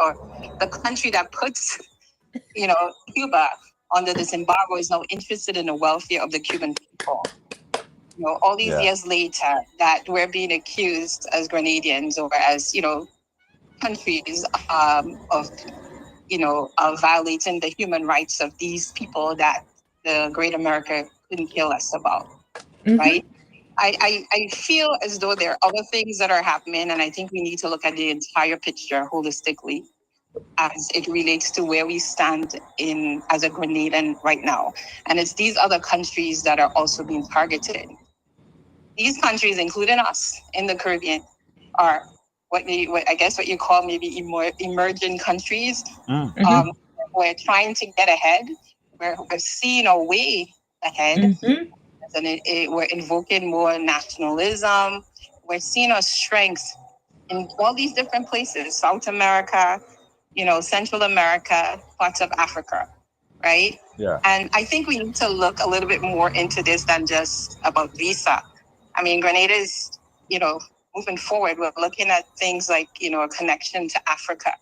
[SPEAKER 10] or the country that puts, Cuba under this embargo is now interested in the welfare of the Cuban people. All these years later, that we're being accused as Grenadians or as, countries of violating the human rights of these people that the great America couldn't kill us about, right? I feel as though there are other things that are happening, and I think we need to look at the entire picture holistically as it relates to where we stand as a Grenadian right now. And it's these other countries that are also being targeted. These countries, including us in the Caribbean, are what I guess what you call maybe emerging countries.
[SPEAKER 6] Mm.
[SPEAKER 10] We're trying to get ahead. We're seeing a way ahead. And we're invoking more nationalism. We're seeing our strengths in all these different places: South America, Central America, parts of Africa, right?
[SPEAKER 6] Yeah.
[SPEAKER 10] And I think we need to look a little bit more into this than just about visa. I mean, Grenada is, moving forward. We're looking at things like, a connection to Africa.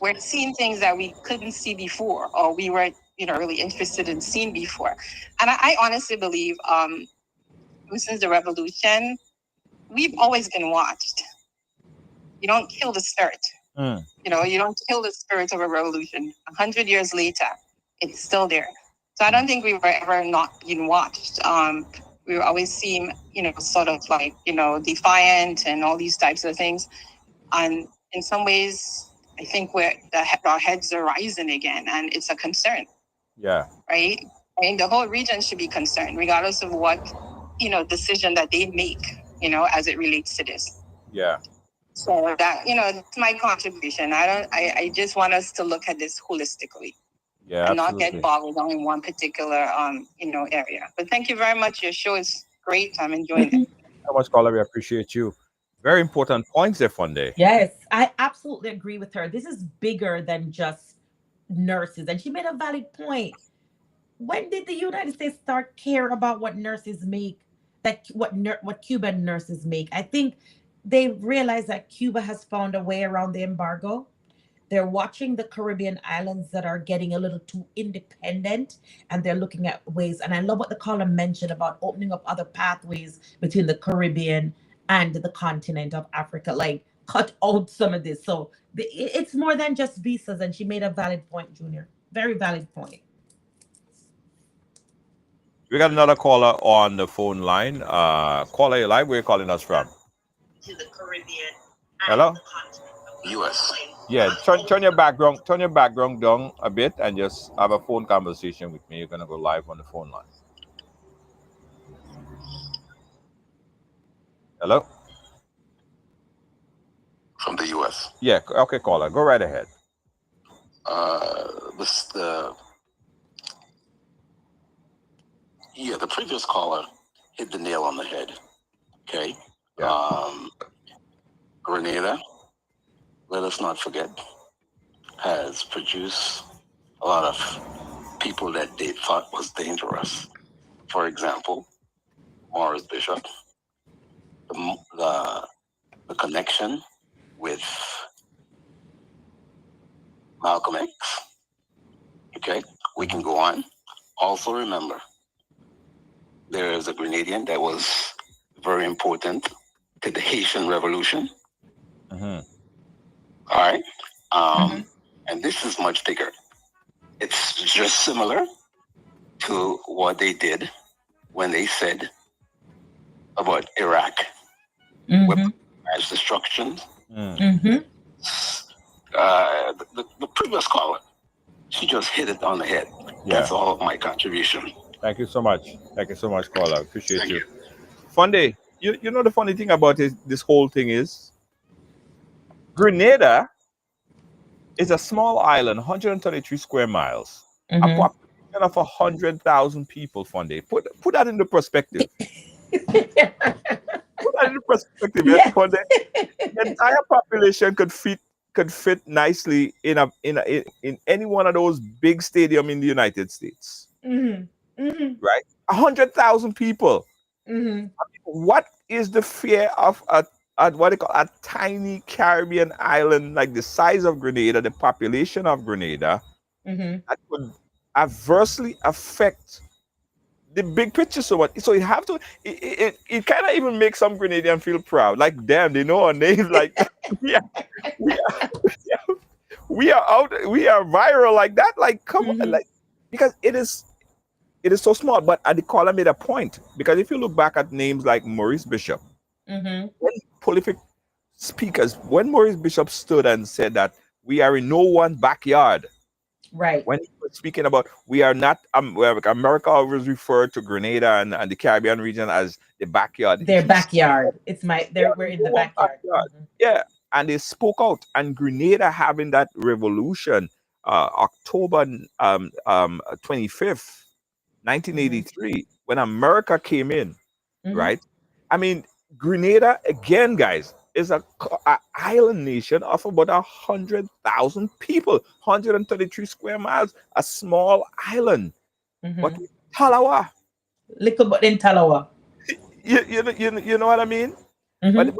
[SPEAKER 10] We're seeing things that we couldn't see before, or we weren't, really interested in seeing before. And I honestly believe, since the revolution, we've always been watched. You don't kill the spirit. You don't kill the spirit of a revolution. 100 years later, it's still there. So I don't think we were ever not being watched. We were always seen, sort of like, defiant and all these types of things. And in some ways, I think our heads are rising again, and it's a concern.
[SPEAKER 6] Yeah.
[SPEAKER 10] Right? I mean, the whole region should be concerned, regardless of what, decision that they make, as it relates to this.
[SPEAKER 6] Yeah.
[SPEAKER 10] So that, that's my contribution. I just want us to look at this holistically.
[SPEAKER 6] Yeah,
[SPEAKER 10] and
[SPEAKER 6] absolutely.
[SPEAKER 10] not get bogged down in one particular, area. But thank you very much. Your show is great. I'm enjoying it.
[SPEAKER 6] So much, caller. We appreciate you. Very important points there, Funde.
[SPEAKER 8] Yes, I absolutely agree with her. This is bigger than just nurses. And she made a valid point. When did the United States start care about what nurses make, what Cuban nurses make? I think they realize that Cuba has found a way around the embargo. They're watching the Caribbean islands that are getting a little too independent, and they're looking at ways. And I love what the caller mentioned about opening up other pathways between the Caribbean and the continent of Africa, like cut out some of this. So it's more than just visas. And she made a valid point, Junior. Very valid point.
[SPEAKER 6] We got another caller on the phone line. Caller, you live? Where are you calling us from?
[SPEAKER 10] To the Caribbean.
[SPEAKER 6] Hello?
[SPEAKER 11] U.S.
[SPEAKER 6] Yeah, turn your background down a bit and just have a phone conversation with me. You're gonna go live on the phone line. Hello?
[SPEAKER 11] From the U.S.
[SPEAKER 6] Yeah, okay, caller. Go right ahead.
[SPEAKER 11] The previous caller hit the nail on the head. Okay.
[SPEAKER 6] Yeah.
[SPEAKER 11] Grenada, let us not forget, has produced a lot of people that they thought was dangerous. For example, Morris Bishop, the connection with Malcolm X. Okay, we can go on. Also remember, there is a Grenadian that was very important to the Haitian Revolution.
[SPEAKER 6] Mm-hmm.
[SPEAKER 11] All right. And this is much bigger. It's just similar to what they did when they said about Iraq, with mass destruction. The previous caller, she just hit it on the head.
[SPEAKER 6] Yeah.
[SPEAKER 11] That's all of my contribution.
[SPEAKER 6] Thank you so much. Thank you so much, caller. Appreciate you. Funde, you know the funny thing about this whole thing is Grenada is a small island, 133 square miles, a population of 100,000 people. Funde, put that into perspective. Put that into perspective, yes. Funde. The entire population could fit nicely in any one of those big stadiums in the United States. Right, 100,000 people. What is the fear of a tiny Caribbean island like the size of Grenada, the population of Grenada, that could adversely affect the big picture so much? So it kind of even makes some Grenadian feel proud. Like, damn, they know our names. Like, we are out, we are viral like that. Like, come on, like, because it is so small. But the caller made a point, because if you look back at names like Maurice Bishop, when prolific speakers, when Maurice Bishop stood and said that we are in no one's backyard,
[SPEAKER 8] Right.
[SPEAKER 6] When he was speaking about we are not America always referred to Grenada and the Caribbean region as the backyard.
[SPEAKER 8] Their backyard. It's my. We're in the
[SPEAKER 6] One
[SPEAKER 8] backyard.
[SPEAKER 6] backyard. Yeah, and they spoke out. And Grenada having that revolution, October 25th, 1983, when America came in, right? I mean, Grenada again, guys, is a island nation of about 100,000 people, 133 square miles, a small island. But Talawa,
[SPEAKER 8] Little but in Talawa.
[SPEAKER 6] you know what I mean? But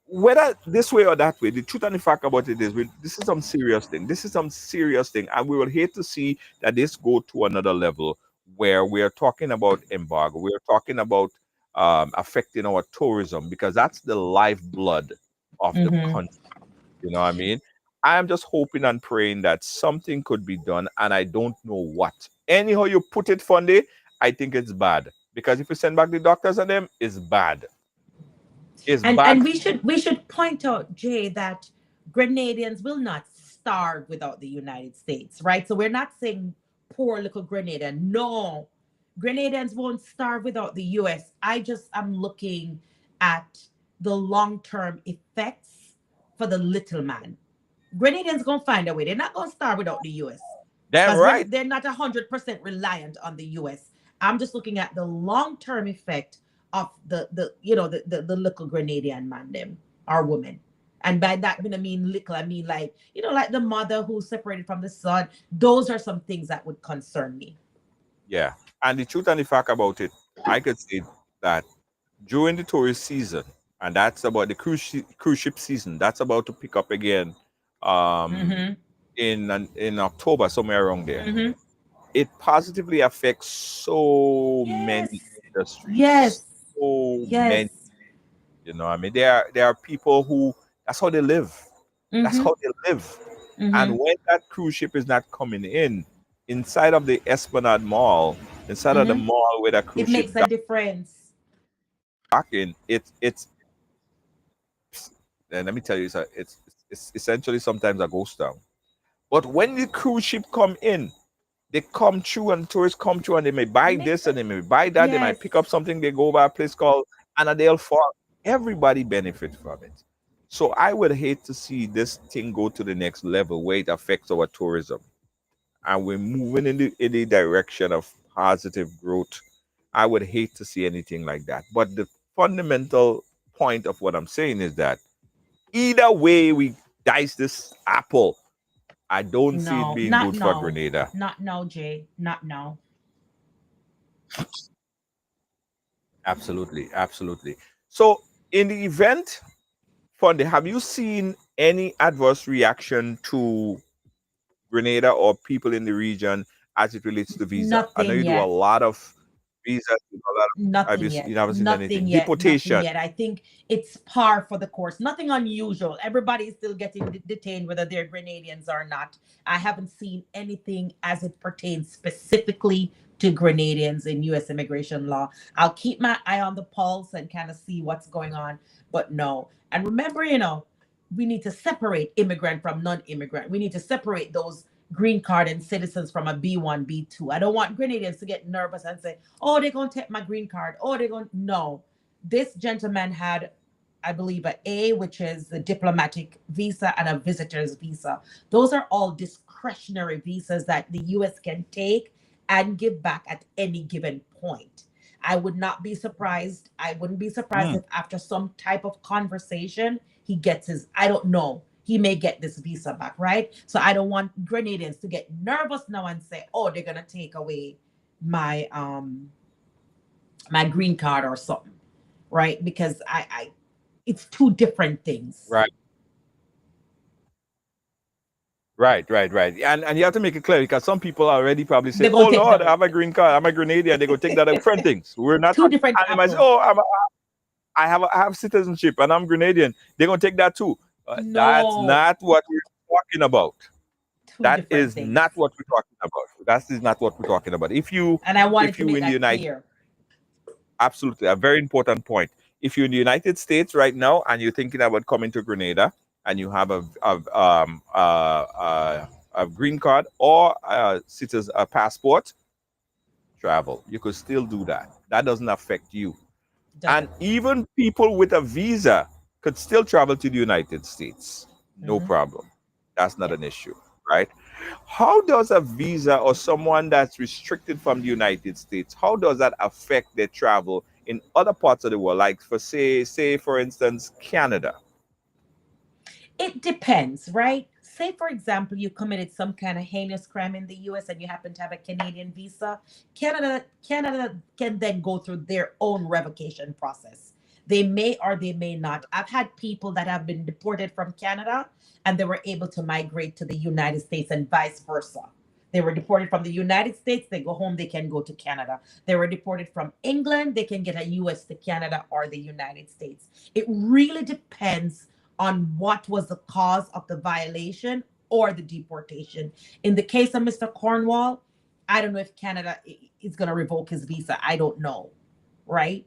[SPEAKER 6] whether this way or that way, the truth and the fact about it is, this is some serious thing. This is some serious thing, and we will hate to see that this go to another level where we are talking about embargo. We are talking about affecting our tourism because that's the lifeblood of the country. You know what I mean? I am just hoping and praying that something could be done, and I don't know what. Anyhow you put it, Fundy, I think it's bad because if you send back the doctors and them, it's bad. It's bad.
[SPEAKER 8] And we should point out, Jay, that Grenadians will not starve without the United States, right? So we're not saying poor little Grenada. No, Grenadians won't starve without the U.S. I just am looking at the long-term effects for the little man. Grenadians gonna find a way. They're not gonna starve without the U.S.
[SPEAKER 6] Damn right.
[SPEAKER 8] They're not 100% reliant on the U.S. I'm just looking at the long-term effect of the little Grenadian man them or woman. And by that I mean little, I mean like like the mother who's separated from the son. Those are some things that would concern me.
[SPEAKER 6] Yeah. And the truth and the fact about it, I could say that during the tourist season, and that's about the cruise ship season, that's about to pick up again in October, somewhere around there. It positively affects so many industries.
[SPEAKER 8] Yes.
[SPEAKER 6] So many. You know, I mean, there are people who that's how they live. That's how they live. And when that cruise ship is not coming in inside of the Esplanade Mall, inside of the mall where that cruise
[SPEAKER 8] it
[SPEAKER 6] ship
[SPEAKER 8] makes a difference.
[SPEAKER 6] back in, it's and let me tell you, it's essentially sometimes a ghost town. But when the cruise ship come in, they come through and tourists come through and they may buy this and they may buy that. They might pick up something. They go by a place called Annandale Fall. Everybody benefits from it. So I would hate to see this thing go to the next level where it affects our tourism. And we're moving in the direction of positive growth. I would hate to see anything like that. But the fundamental point of what I'm saying is that either way we dice this apple, I don't see it being good for Grenada.
[SPEAKER 8] Not now, Jay. Not now.
[SPEAKER 6] Absolutely, absolutely. So, in the event, Fundy, have you seen any adverse reaction to Grenada or people in the region as it relates to visa?
[SPEAKER 8] Nothing
[SPEAKER 6] I know you
[SPEAKER 8] yet.
[SPEAKER 6] do a lot of visas. You do a lot of,
[SPEAKER 8] Nothing yet.
[SPEAKER 6] You haven't seen
[SPEAKER 8] Nothing
[SPEAKER 6] anything.
[SPEAKER 8] yet.
[SPEAKER 6] Deportation.
[SPEAKER 8] Nothing yet. I think it's par for the course. Nothing unusual. Everybody is still getting detained, whether they're Grenadians or not. I haven't seen anything as it pertains specifically to Grenadians in U.S. immigration law. I'll keep my eye on the pulse and kind of see what's going on. But no. And remember, we need to separate immigrant from non-immigrant. We need to separate those green card and citizens from a B1, B2. I don't want Grenadians to get nervous and say, oh, they're going to take my green card. Oh, they're going to... No. This gentleman had, I believe, an A, which is the diplomatic visa, and a visitor's visa. Those are all discretionary visas that the U.S. can take and give back at any given point. I would not be surprised. I wouldn't be surprised if after some type of conversation, he gets his, I don't know, he may get this visa back, right? So I don't want Grenadians to get nervous now and say, oh, they're going to take away my my green card or something, right? Because I it's two different things.
[SPEAKER 6] Right. And you have to make it clear because some people already probably say, oh, Lord, I have a green card, I'm a Grenadian. They go take that different things. We're not
[SPEAKER 8] two different
[SPEAKER 6] and they might say, oh, I have citizenship and I'm Grenadian. They're going to take that too.
[SPEAKER 8] No.
[SPEAKER 6] That's not what we're talking about. That is
[SPEAKER 8] things.
[SPEAKER 6] not what we're talking about. That is not what we're talking about. If you
[SPEAKER 8] and I wanted
[SPEAKER 6] if
[SPEAKER 8] to
[SPEAKER 6] you
[SPEAKER 8] make
[SPEAKER 6] in the
[SPEAKER 8] that
[SPEAKER 6] United
[SPEAKER 8] clear.
[SPEAKER 6] Absolutely, a very important point. If you're in the United States right now and you're thinking about coming to Grenada and you have a a green card or a passport, travel. You could still do that. That doesn't affect you. And
[SPEAKER 8] Doesn't.
[SPEAKER 6] even people with a visa could still travel to the United States. No problem. That's not
[SPEAKER 8] Yeah.
[SPEAKER 6] an issue, right? How does a visa or someone that's restricted from the United States, how does that affect their travel in other parts of the world? Like for say for instance, Canada.
[SPEAKER 8] It depends, right? Say, for example, you committed some kind of heinous crime in the US and you happen to have a Canadian visa. Canada can then go through their own revocation process. They may or they may not. I've had people that have been deported from Canada and they were able to migrate to the United States and vice versa. They were deported from the United States, they go home, they can go to Canada. They were deported from England, they can get a US to Canada or the United States. It really depends on what was the cause of the violation or the deportation. In the case of Mr. Cornwall, I don't know if Canada is going to revoke his visa. I don't know, right?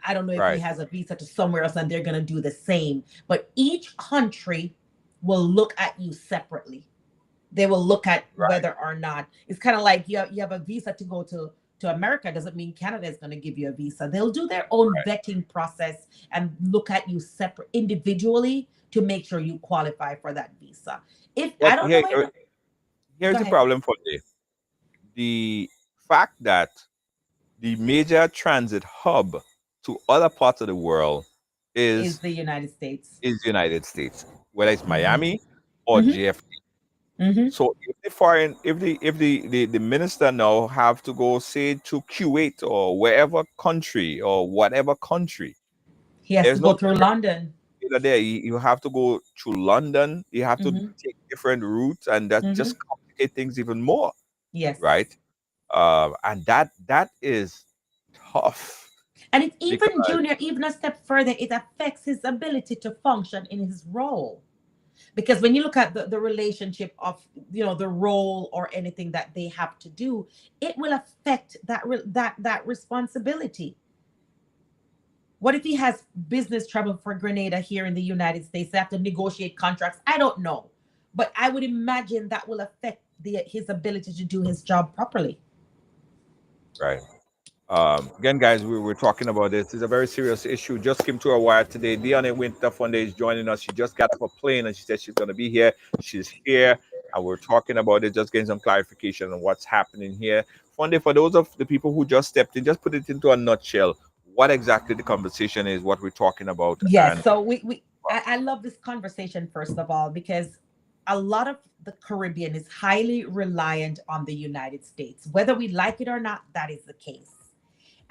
[SPEAKER 8] I don't know if he
[SPEAKER 6] Right.
[SPEAKER 8] has a visa to somewhere else and they're going to do the same. But each country will look at you separately. They will look at
[SPEAKER 6] Right.
[SPEAKER 8] whether or not it's kind of like you have a visa to go to America doesn't mean Canada is going to give you a visa. They'll do their own vetting process and look at you separate individually to make sure you qualify for that visa. If I
[SPEAKER 6] But
[SPEAKER 8] don't know if
[SPEAKER 6] here's
[SPEAKER 8] go
[SPEAKER 6] the
[SPEAKER 8] ahead.
[SPEAKER 6] problem for the fact that the major transit hub to other parts of the world
[SPEAKER 8] Is
[SPEAKER 6] is
[SPEAKER 8] the United States.
[SPEAKER 6] is the United States, whether it's
[SPEAKER 8] Hmm.
[SPEAKER 6] Miami or
[SPEAKER 8] Hmm.
[SPEAKER 6] JFK.
[SPEAKER 8] Hmm.
[SPEAKER 6] So if the foreign, if the minister now have to go say to Kuwait or wherever country or whatever country,
[SPEAKER 8] He has to
[SPEAKER 6] there's
[SPEAKER 8] go
[SPEAKER 6] no
[SPEAKER 8] through London.
[SPEAKER 6] there. You have to go to London. You have to
[SPEAKER 8] Hmm.
[SPEAKER 6] take different routes, and that just
[SPEAKER 8] Hmm.
[SPEAKER 6] complicate things even more,
[SPEAKER 8] Yes.
[SPEAKER 6] right? And that is tough
[SPEAKER 8] And it's even
[SPEAKER 6] because
[SPEAKER 8] Junior, even a step further, it affects his ability to function in his role. Because when you look at the relationship of the role or anything that they have to do, it will affect that responsibility. What if he has business travel for Grenada here in the United States? They have to negotiate contracts. I don't know, but I would imagine that will affect his ability to do his job properly.
[SPEAKER 6] right. Again, guys, we were talking about this. It's a very serious issue. Just came to our wire today. Dionne Wynter Prunfe is joining us. She just got off a plane and she said she's going to be here. She's here, and we're talking about it, just getting some clarification on what's happening here. Funde, for those of the people who just stepped in, just put it into a nutshell. What exactly the conversation is, what we're talking about,
[SPEAKER 8] Yes.
[SPEAKER 6] and
[SPEAKER 8] So I love this conversation, first of all, because a lot of the Caribbean is highly reliant on the United States. Whether we like it or not, that is the case.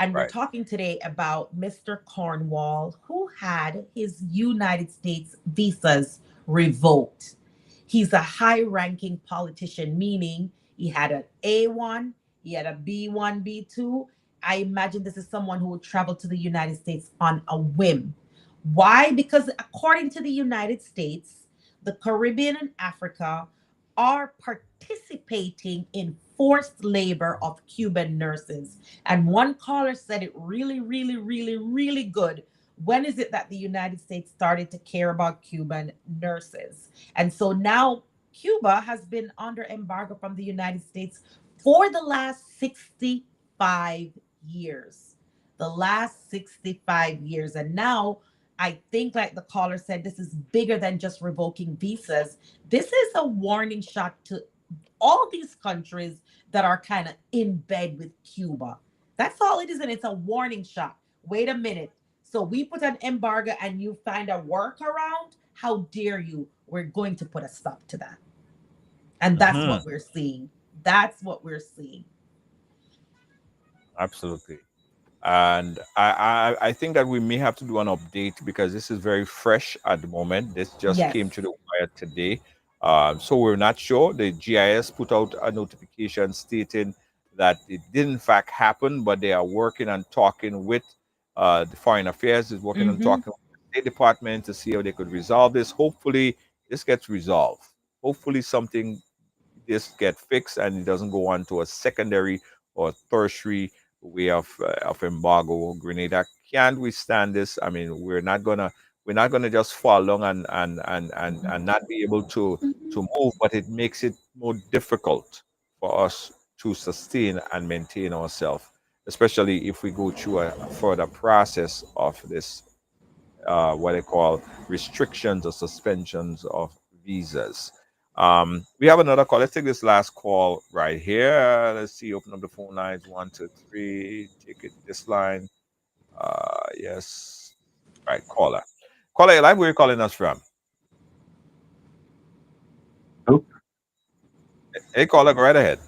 [SPEAKER 8] And we're
[SPEAKER 6] right,
[SPEAKER 8] talking today about Mr. Cornwall, who had his United States visas revoked. He's a high ranking politician, meaning he had an A1, he had a B1, B2. I imagine this is someone who would travel to the United States on a whim. Why? Because according to the United States, the Caribbean and Africa are participating in forced labor of Cuban nurses. And one caller said it really, really, really, really good. When is it that the United States started to care about Cuban nurses? And so now Cuba has been under embargo from the United States for the last 65 years. The last 65 years. And now I think, like the caller said, this is bigger than just revoking visas. This is a warning shot to all these countries that are kind of in bed with Cuba. That's all it is, and it's a warning shot. Wait a minute. So we put an embargo and you find a workaround? How dare you? We're going to put a stop to that. And that's what we're seeing. That's what we're seeing.
[SPEAKER 6] absolutely. And I think that we may have to do an update because this is very fresh at the moment. This just
[SPEAKER 8] Yes.
[SPEAKER 6] came to the wire today. So we're not sure. The GIS put out a notification stating that it did in fact happen, but they are working on talking with the Foreign Affairs is working on
[SPEAKER 8] Mm-hmm.
[SPEAKER 6] talking with the State Department to see how they could resolve this. Hopefully this gets resolved. Hopefully something this get fixed and it doesn't go on to a secondary or tertiary way of embargo. Grenada can't withstand this. I mean, we're not gonna We're not going to just fall along and not be able to move, but it makes it more difficult for us to sustain and maintain ourselves, especially if we go through a further process of this, what they call restrictions or suspensions of visas. We have another call. Let's take this last call right here. Let's see. Open up the phone lines. 1, 2, 3. Take it this line. Yes. Right. Caller. Caller, live. Where are you calling us from?
[SPEAKER 9] Hello?
[SPEAKER 6] Hey, caller. Go right ahead.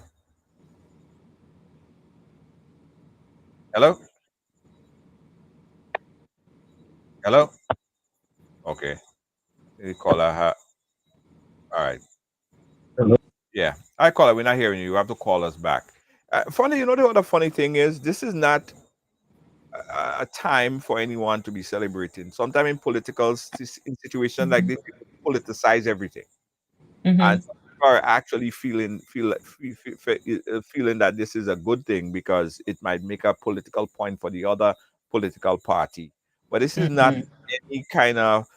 [SPEAKER 6] Hello. Hello. Okay. Hey, caller. All right.
[SPEAKER 9] Hello?
[SPEAKER 6] Yeah. Hi, caller. We're not hearing you. You have to call us back. Funny, the other funny thing is, this is not a time for anyone to be celebrating. Sometimes in political in situations like this, people politicize everything, and some people are actually feeling that this is a good thing because it might make a political point for the other political party. But this is not any kind of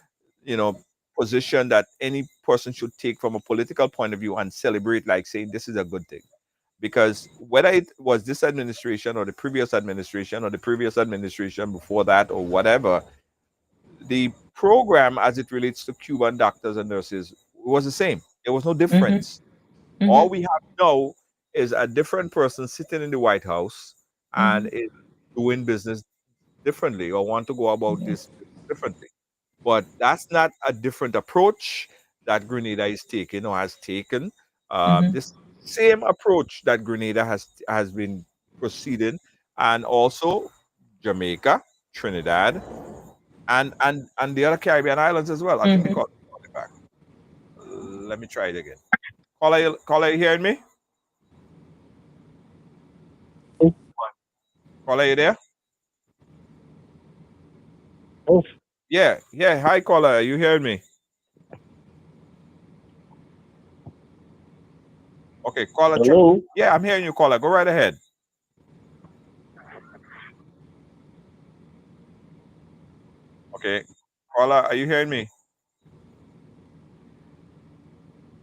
[SPEAKER 6] you know position that any person should take from a political point of view and celebrate like saying this is a good thing, because whether it was this administration or the previous administration or the previous administration before that or whatever, the program as it relates to Cuban doctors and nurses was the same. There was no difference. All we have now is a different person sitting in the White House and is doing business differently or want to go about this differently. But that's not a different approach that Grenada is taking or has taken. This same approach that Grenada has been proceeding, and also Jamaica, Trinidad, and the other Caribbean islands as well. I think they call it back. Let me try it again. Caller, you hearing me?
[SPEAKER 9] Oh,
[SPEAKER 6] Caller, you there?
[SPEAKER 9] oh,
[SPEAKER 6] Yeah. Hi, caller. Are you hearing me? Okay, caller.
[SPEAKER 9] hello?
[SPEAKER 6] Yeah, I'm hearing you, caller. Go right ahead. Okay, caller, are you hearing me?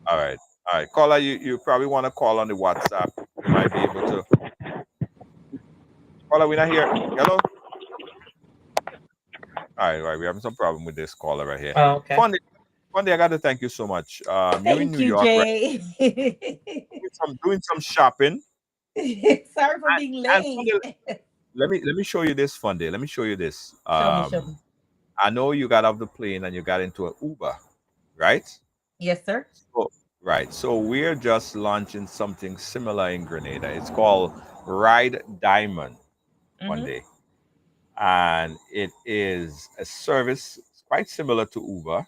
[SPEAKER 6] All right. All right. Caller, you probably want to call on the WhatsApp. We might be able to. Caller, we're not here. Hello? All right. We're having some problem with this caller right here.
[SPEAKER 8] Oh, okay.
[SPEAKER 6] Fundy, I got to thank you so much. You're in
[SPEAKER 8] Thank
[SPEAKER 6] New
[SPEAKER 8] you,
[SPEAKER 6] York, right?
[SPEAKER 8] Jay.
[SPEAKER 6] Doing some shopping.
[SPEAKER 8] Sorry for being
[SPEAKER 6] And
[SPEAKER 8] late.
[SPEAKER 6] Fundy, let me show you this, Fundy. Let me show you this.
[SPEAKER 8] Show me, show me.
[SPEAKER 6] I know you got off the plane and you got into an Uber, right?
[SPEAKER 8] Yes, sir.
[SPEAKER 6] So, right. So we're just launching something similar in Grenada. It's called Ride Diamond one day. And it is a service quite similar to Uber,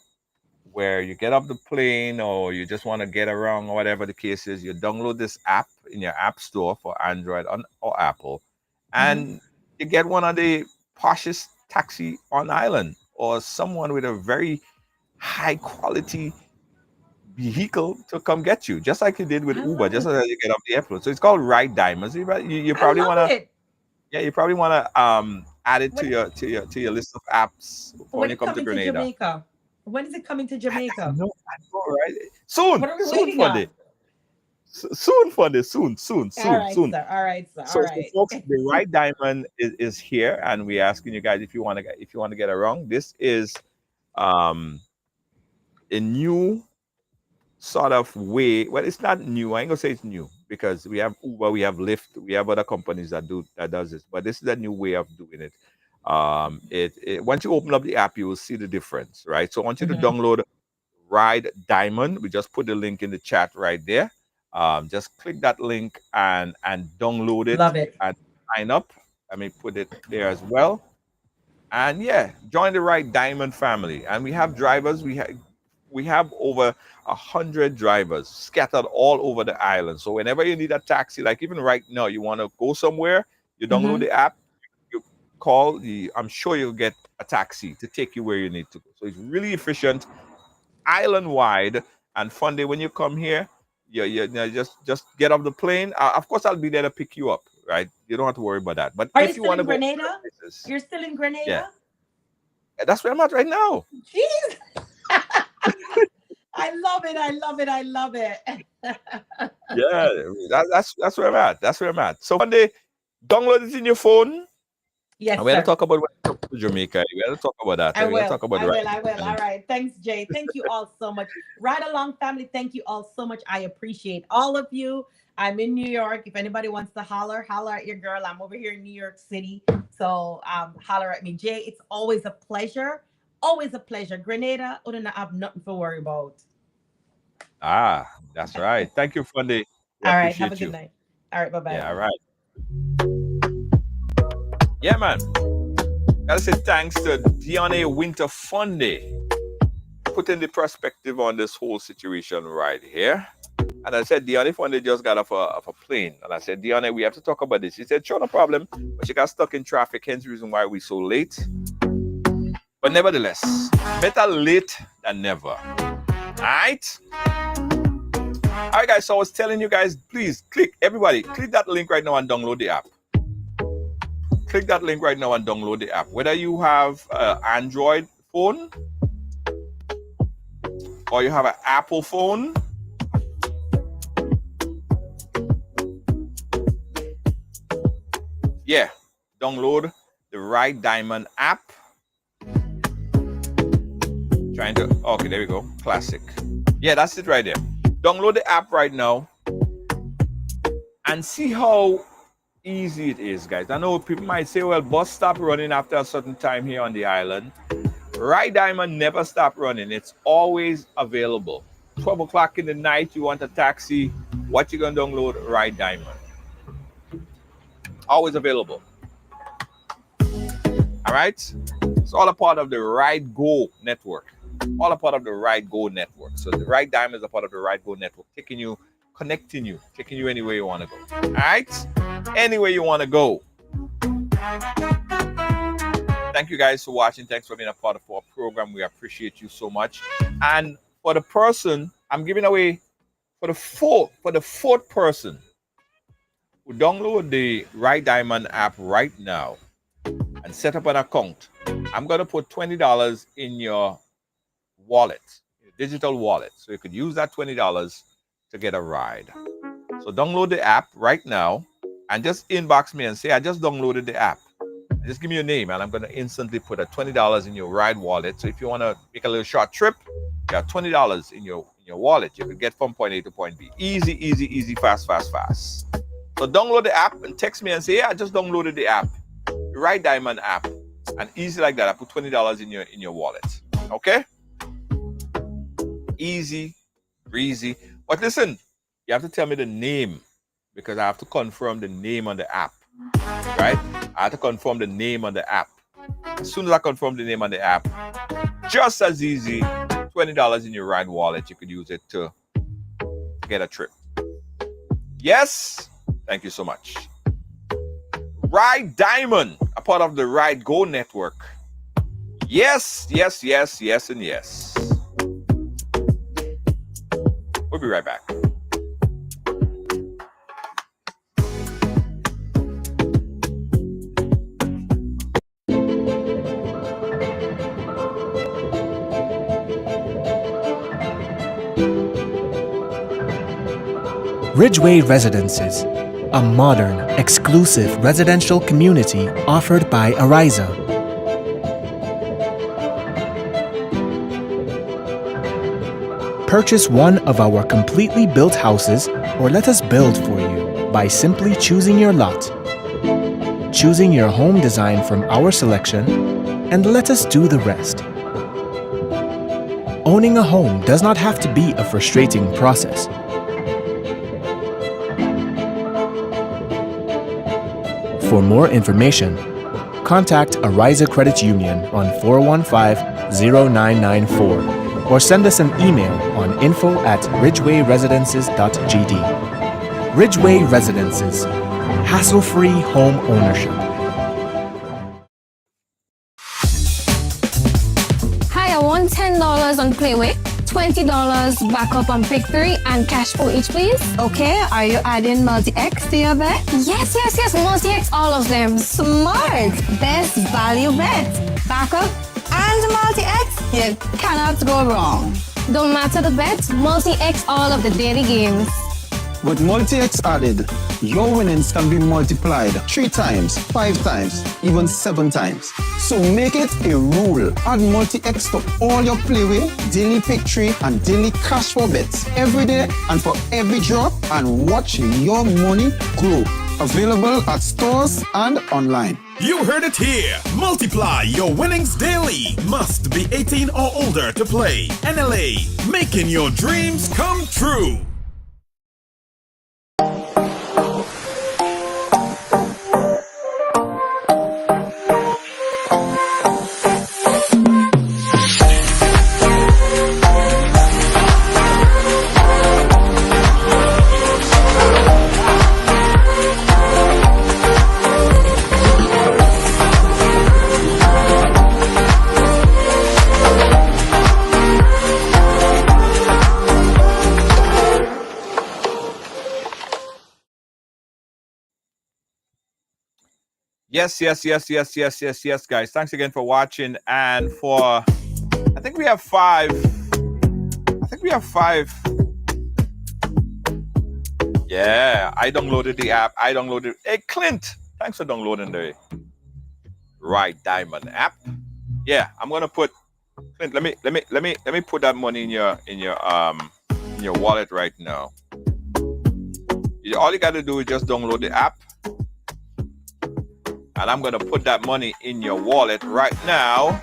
[SPEAKER 6] where you get off the plane or you just want to get around or whatever the case is. You download this app in your app store for Android or Apple, and you get one of the poshest taxi on island or someone with a very high quality vehicle to come get you, just like you did with
[SPEAKER 8] I
[SPEAKER 6] Uber,
[SPEAKER 8] love
[SPEAKER 6] just
[SPEAKER 8] it.
[SPEAKER 6] as you get off the airport. So it's called Ride Diamonds. You
[SPEAKER 8] I
[SPEAKER 6] probably
[SPEAKER 8] love
[SPEAKER 6] want to,
[SPEAKER 8] it.
[SPEAKER 6] yeah, you probably want to add it to
[SPEAKER 8] When
[SPEAKER 6] your list of apps for when
[SPEAKER 8] when
[SPEAKER 6] you
[SPEAKER 8] it
[SPEAKER 6] come to
[SPEAKER 8] coming to
[SPEAKER 6] Grenada.
[SPEAKER 8] Jamaica? When is it coming to Jamaica?
[SPEAKER 6] I know, right? Soon,
[SPEAKER 8] What are we
[SPEAKER 6] soon,
[SPEAKER 8] waiting on?
[SPEAKER 6] Fundy. Soon, Fundy. Soon, soon,
[SPEAKER 8] All
[SPEAKER 6] soon,
[SPEAKER 8] right,
[SPEAKER 6] soon.
[SPEAKER 8] sir. All right, sir. All
[SPEAKER 6] So
[SPEAKER 8] right.
[SPEAKER 6] folks, the White Diamond is here, and we're asking you guys if you want to get around. This is um a new sort of way. Well, it's not new. I ain't gonna say it's new because we have Uber, we have Lyft, we have other companies that does this. But this is a new way of doing it. Once you open up the app, you will see the difference, right? So I want you to download Ride Diamond. We just put the link in the chat right there. Just click that link and download it
[SPEAKER 8] Love it.
[SPEAKER 6] and sign up. Let me put it there as well. And yeah, join the Ride Diamond family. And we have drivers. We have over 100 drivers scattered all over the island. So whenever you need a taxi, like even right now, you want to go somewhere, you download the app, you call the. I'm sure you'll get a taxi to take you where you need to go. So it's really efficient, island wide, and Funday. When you come here, just get off the plane. Of course, I'll be there to pick you up. Right? You don't have to worry about that. But
[SPEAKER 8] Are you
[SPEAKER 6] if you
[SPEAKER 8] still
[SPEAKER 6] want to
[SPEAKER 8] in
[SPEAKER 6] go other
[SPEAKER 8] Grenada?
[SPEAKER 6] places,
[SPEAKER 8] You're still in
[SPEAKER 6] yeah,
[SPEAKER 8] Grenada?
[SPEAKER 6] That's where I'm at right now.
[SPEAKER 8] Jeez. I love it. I love it. I love it.
[SPEAKER 6] Yeah, that's where I'm at. That's where I'm at. So one day, download it in your phone.
[SPEAKER 8] Yes,
[SPEAKER 6] And we're gonna
[SPEAKER 8] sir.
[SPEAKER 6] talk about when we come to Jamaica. We're gonna talk about that.
[SPEAKER 8] I
[SPEAKER 6] We're gonna
[SPEAKER 8] will.
[SPEAKER 6] talk about
[SPEAKER 8] I
[SPEAKER 6] the
[SPEAKER 8] will. I will.
[SPEAKER 6] right.
[SPEAKER 8] All right. Thanks, Jay. Thank you all so much. Ride Along family, thank you all so much. I appreciate all of you. I'm in New York. If anybody wants to holler at your girl. I'm over here in New York City. So holler at me. Jay, it's always a pleasure. Always a pleasure. Grenada, I don't have nothing to worry about.
[SPEAKER 6] Ah, that's right. Thank you, Fundy. We
[SPEAKER 8] All right.
[SPEAKER 6] appreciate
[SPEAKER 8] Have a good
[SPEAKER 6] you.
[SPEAKER 8] night. All right. Bye-bye.
[SPEAKER 6] Yeah, all right. Yeah, man. Gotta say thanks to Dionne Wynter Prunfe, putting the perspective on this whole situation right here. And I said, Dionne Prunfe just got off a plane. And I said, Dionne, we have to talk about this. She said, sure, no problem. But she got stuck in traffic, hence the reason why we're so late. But nevertheless, better late than never. All right? All right, guys. So I was telling you guys, please click that link right now and download the app. Click that link right now and download the app. Whether you have an Android phone or you have an Apple phone, yeah, download the Ride Diamond app. Okay, there we go. Classic. Yeah, that's it right there. Download the app right now and see how easy it is, guys. I know people might say, well, bus stop running after a certain time here on the island. Ride Diamond never stop running. It's always available. 12 o'clock in the night, you want a taxi, what you gonna download? Ride Diamond. Always available. All right? It's all a part of the Ride Go network. All a part of the Ride Go network. So the Ride Diamond is a part of the Ride Go network, taking you, connecting you, taking you anywhere you want to go. All right? Anywhere you want to go. Thank you guys for watching. Thanks for being a part of our program. We appreciate you so much. And for the person, I'm giving away for the fourth person who download the Ride Diamond app right now and set up an account. I'm going to put $20 in your wallet, your digital wallet. So you could use that $20 to get a ride. So download the app right now and just inbox me and say, I just downloaded the app. Just give me your name and I'm going to instantly put a $20 in your ride wallet. So if you want to make a little short trip, you have $20 in your wallet. You can get from point A to point B. Easy, fast. So download the app and text me and say, yeah, I just downloaded the app, the Ride Diamond app. And easy like that, I put $20 in your wallet. Okay? Easy, breezy. But listen, you have to tell me the name because I have to confirm the name on the app. Right? I have to confirm the name on the app. As soon as I confirm the name on the app, just as easy, $20 in your ride wallet. You could use it to get a trip. Yes? Thank you so much. Ride Diamond, a part of the Ride Go network. Yes, and yes. We'll be right back.
[SPEAKER 12] Ridgeway Residences, a modern, exclusive residential community offered by Ariza. Purchase one of our completely built houses or let us build for you by simply choosing your lot, choosing your home design from our selection, and let us do the rest. Owning a home does not have to be a frustrating process. For more information, contact Ariza Credit Union on 415-0994 or send us an email on info@ridgewayresidences.gd. Ridgeway Residences, hassle-free home ownership.
[SPEAKER 2] Hi, I want $10 on Playway, $20 backup on Pick 3, and cash for each, please.
[SPEAKER 3] Okay, are you adding multi-X to your bet?
[SPEAKER 2] Yes, multi-X, all of them.
[SPEAKER 3] Smart! Best value bet. Backup And multi-X, you cannot go wrong.
[SPEAKER 2] Don't matter the bet, multi-X all of the daily games.
[SPEAKER 4] With multi-X added, your winnings can be multiplied 3 times, 5 times, even 7 times. So make it a rule. Add multi-X to all your playway, daily pick 3, and daily cash for bets every day and for every drop, and watch your money grow. Available at stores and online.
[SPEAKER 5] You heard it here. Multiply your winnings daily. Must be 18 or older to play. NLA, making your dreams come true.
[SPEAKER 6] Yes, guys. Thanks again for watching. And for, I think we have 5. Yeah, I downloaded the app. Hey, Clint, thanks for downloading the Ride Diamond app. Yeah, I'm gonna put, Clint, let me put that money in your wallet right now. All you gotta do is just download the app. And I'm going to put that money in your wallet right now.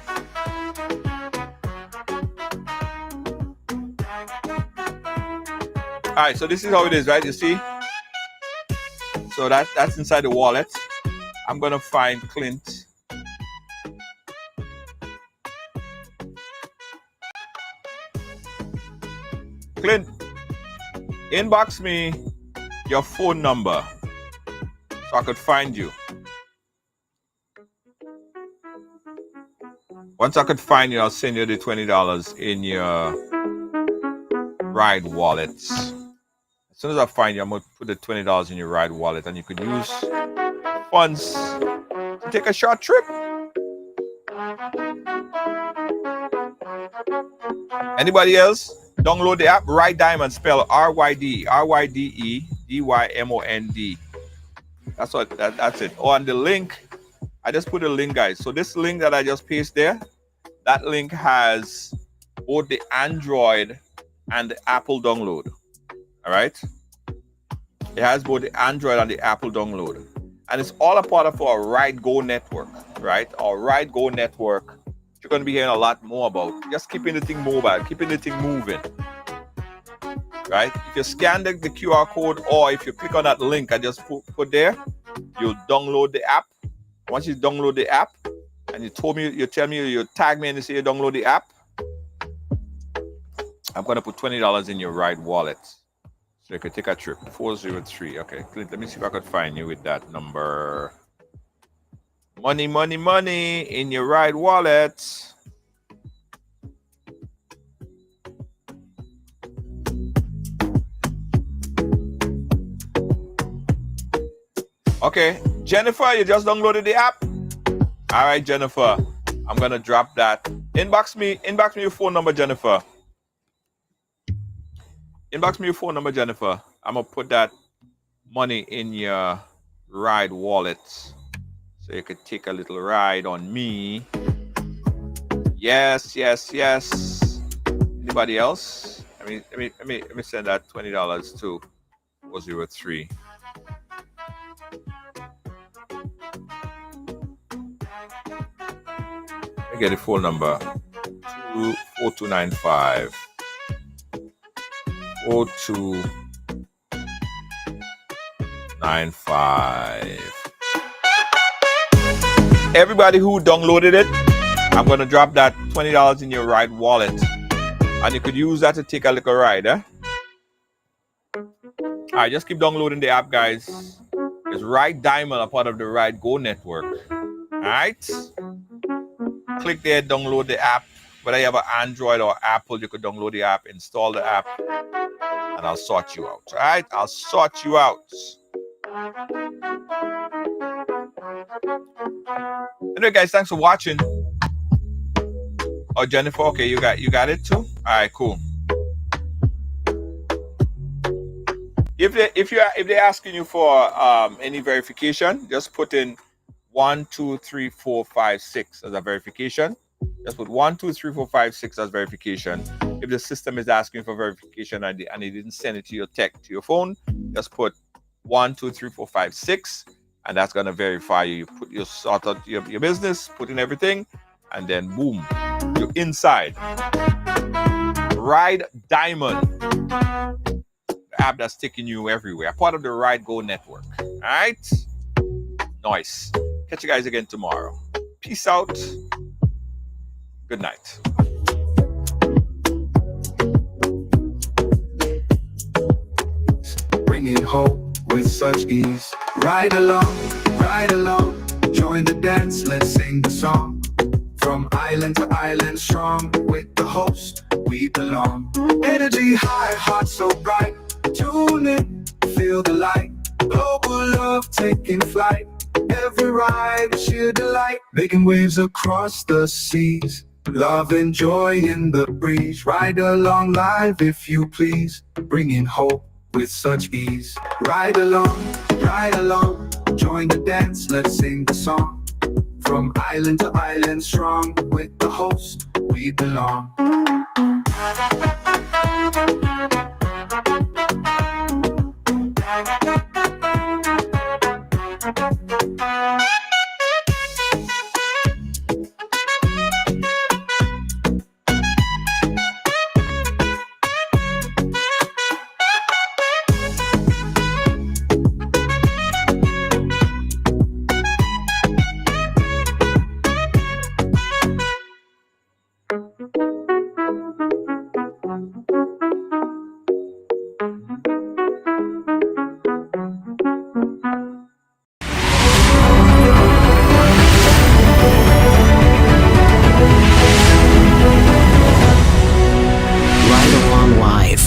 [SPEAKER 6] All right, so this is how it is, right? You see? So that's inside the wallet. I'm going to find Clint. Clint, inbox me your phone number so I could find you. Once I could find you, I'll send you the $20 in your Ride wallet. As soon as I find you, I'm going to put the $20 in your Ride wallet, and you could use funds to take a short trip. Anybody else? Download the app, Ride Diamond, spell RYDE, That's it. Oh, and the link, I just put a link, guys. So this link that I just pasted there, that link has both the Android and the Apple download. All right. It has both the Android and the Apple download. And it's all a part of our Ride Go network, right? Our Ride Go network, you're going to be hearing a lot more about. Just keeping the thing mobile, keeping the thing moving. Right? If you scan the QR code, or if you click on that link I just put there, you'll download the app. Once you download the app, and you tell me, you tag me and you say you download the app, I'm going to put $20 in your Ride wallet. So you could take a trip. 403. Okay, Clint, let me see if I could find you with that number. Money in your Ride wallet. Okay, Jennifer, you just downloaded the app? All right, Jennifer, I'm going to drop that. Inbox me your phone number, Jennifer. Inbox me your phone number, Jennifer. I'm going to put that money in your Ride wallet so you could take a little ride on me. Yes. Anybody else? Let me send that $20 to 403. Let me get the phone number. 4295. 4295. Everybody who downloaded it, I'm going to drop that $20 in your Ride wallet. And you could use that to take a little ride, eh? Alright, just keep downloading the app, guys. It's Ride Diamond, a part of the Ride Go network. Alright? Click there, download the app. Whether you have an Android or Apple, you could download the app, install the app, and I'll sort you out. All right? I'll sort you out. Anyway, guys, thanks for watching. Oh, Jennifer, okay, you got it too. All right, cool. If they're asking you for any verification, just put in 1, 2, 3, 4, 5, 6 as a verification. Just put 1, 2, 3, 4, 5, 6 as verification. If the system is asking for verification and it didn't send it to your phone, just put 1, 2, 3, 4, 5, 6, and that's gonna verify you. You put your sort out your business, put in everything, and then boom, you're inside. Ride Diamond, the app that's taking you everywhere, part of the Ride Go network. All right, nice. Catch you guys again tomorrow. Peace out. Good night.
[SPEAKER 1] Bringing hope with such ease. Ride along, join the dance, let's sing the song. From island to island, strong with the host, we belong. Energy high, heart so bright, tune in, feel the light. Global love taking flight, every ride is sheer delight. Making waves across the seas, love and joy in the breeze. Ride along live if you please, bringing hope with such ease. Ride along, join the dance, let's sing the song. From island to island, strong with the host, we belong.
[SPEAKER 13] Ridealong Live.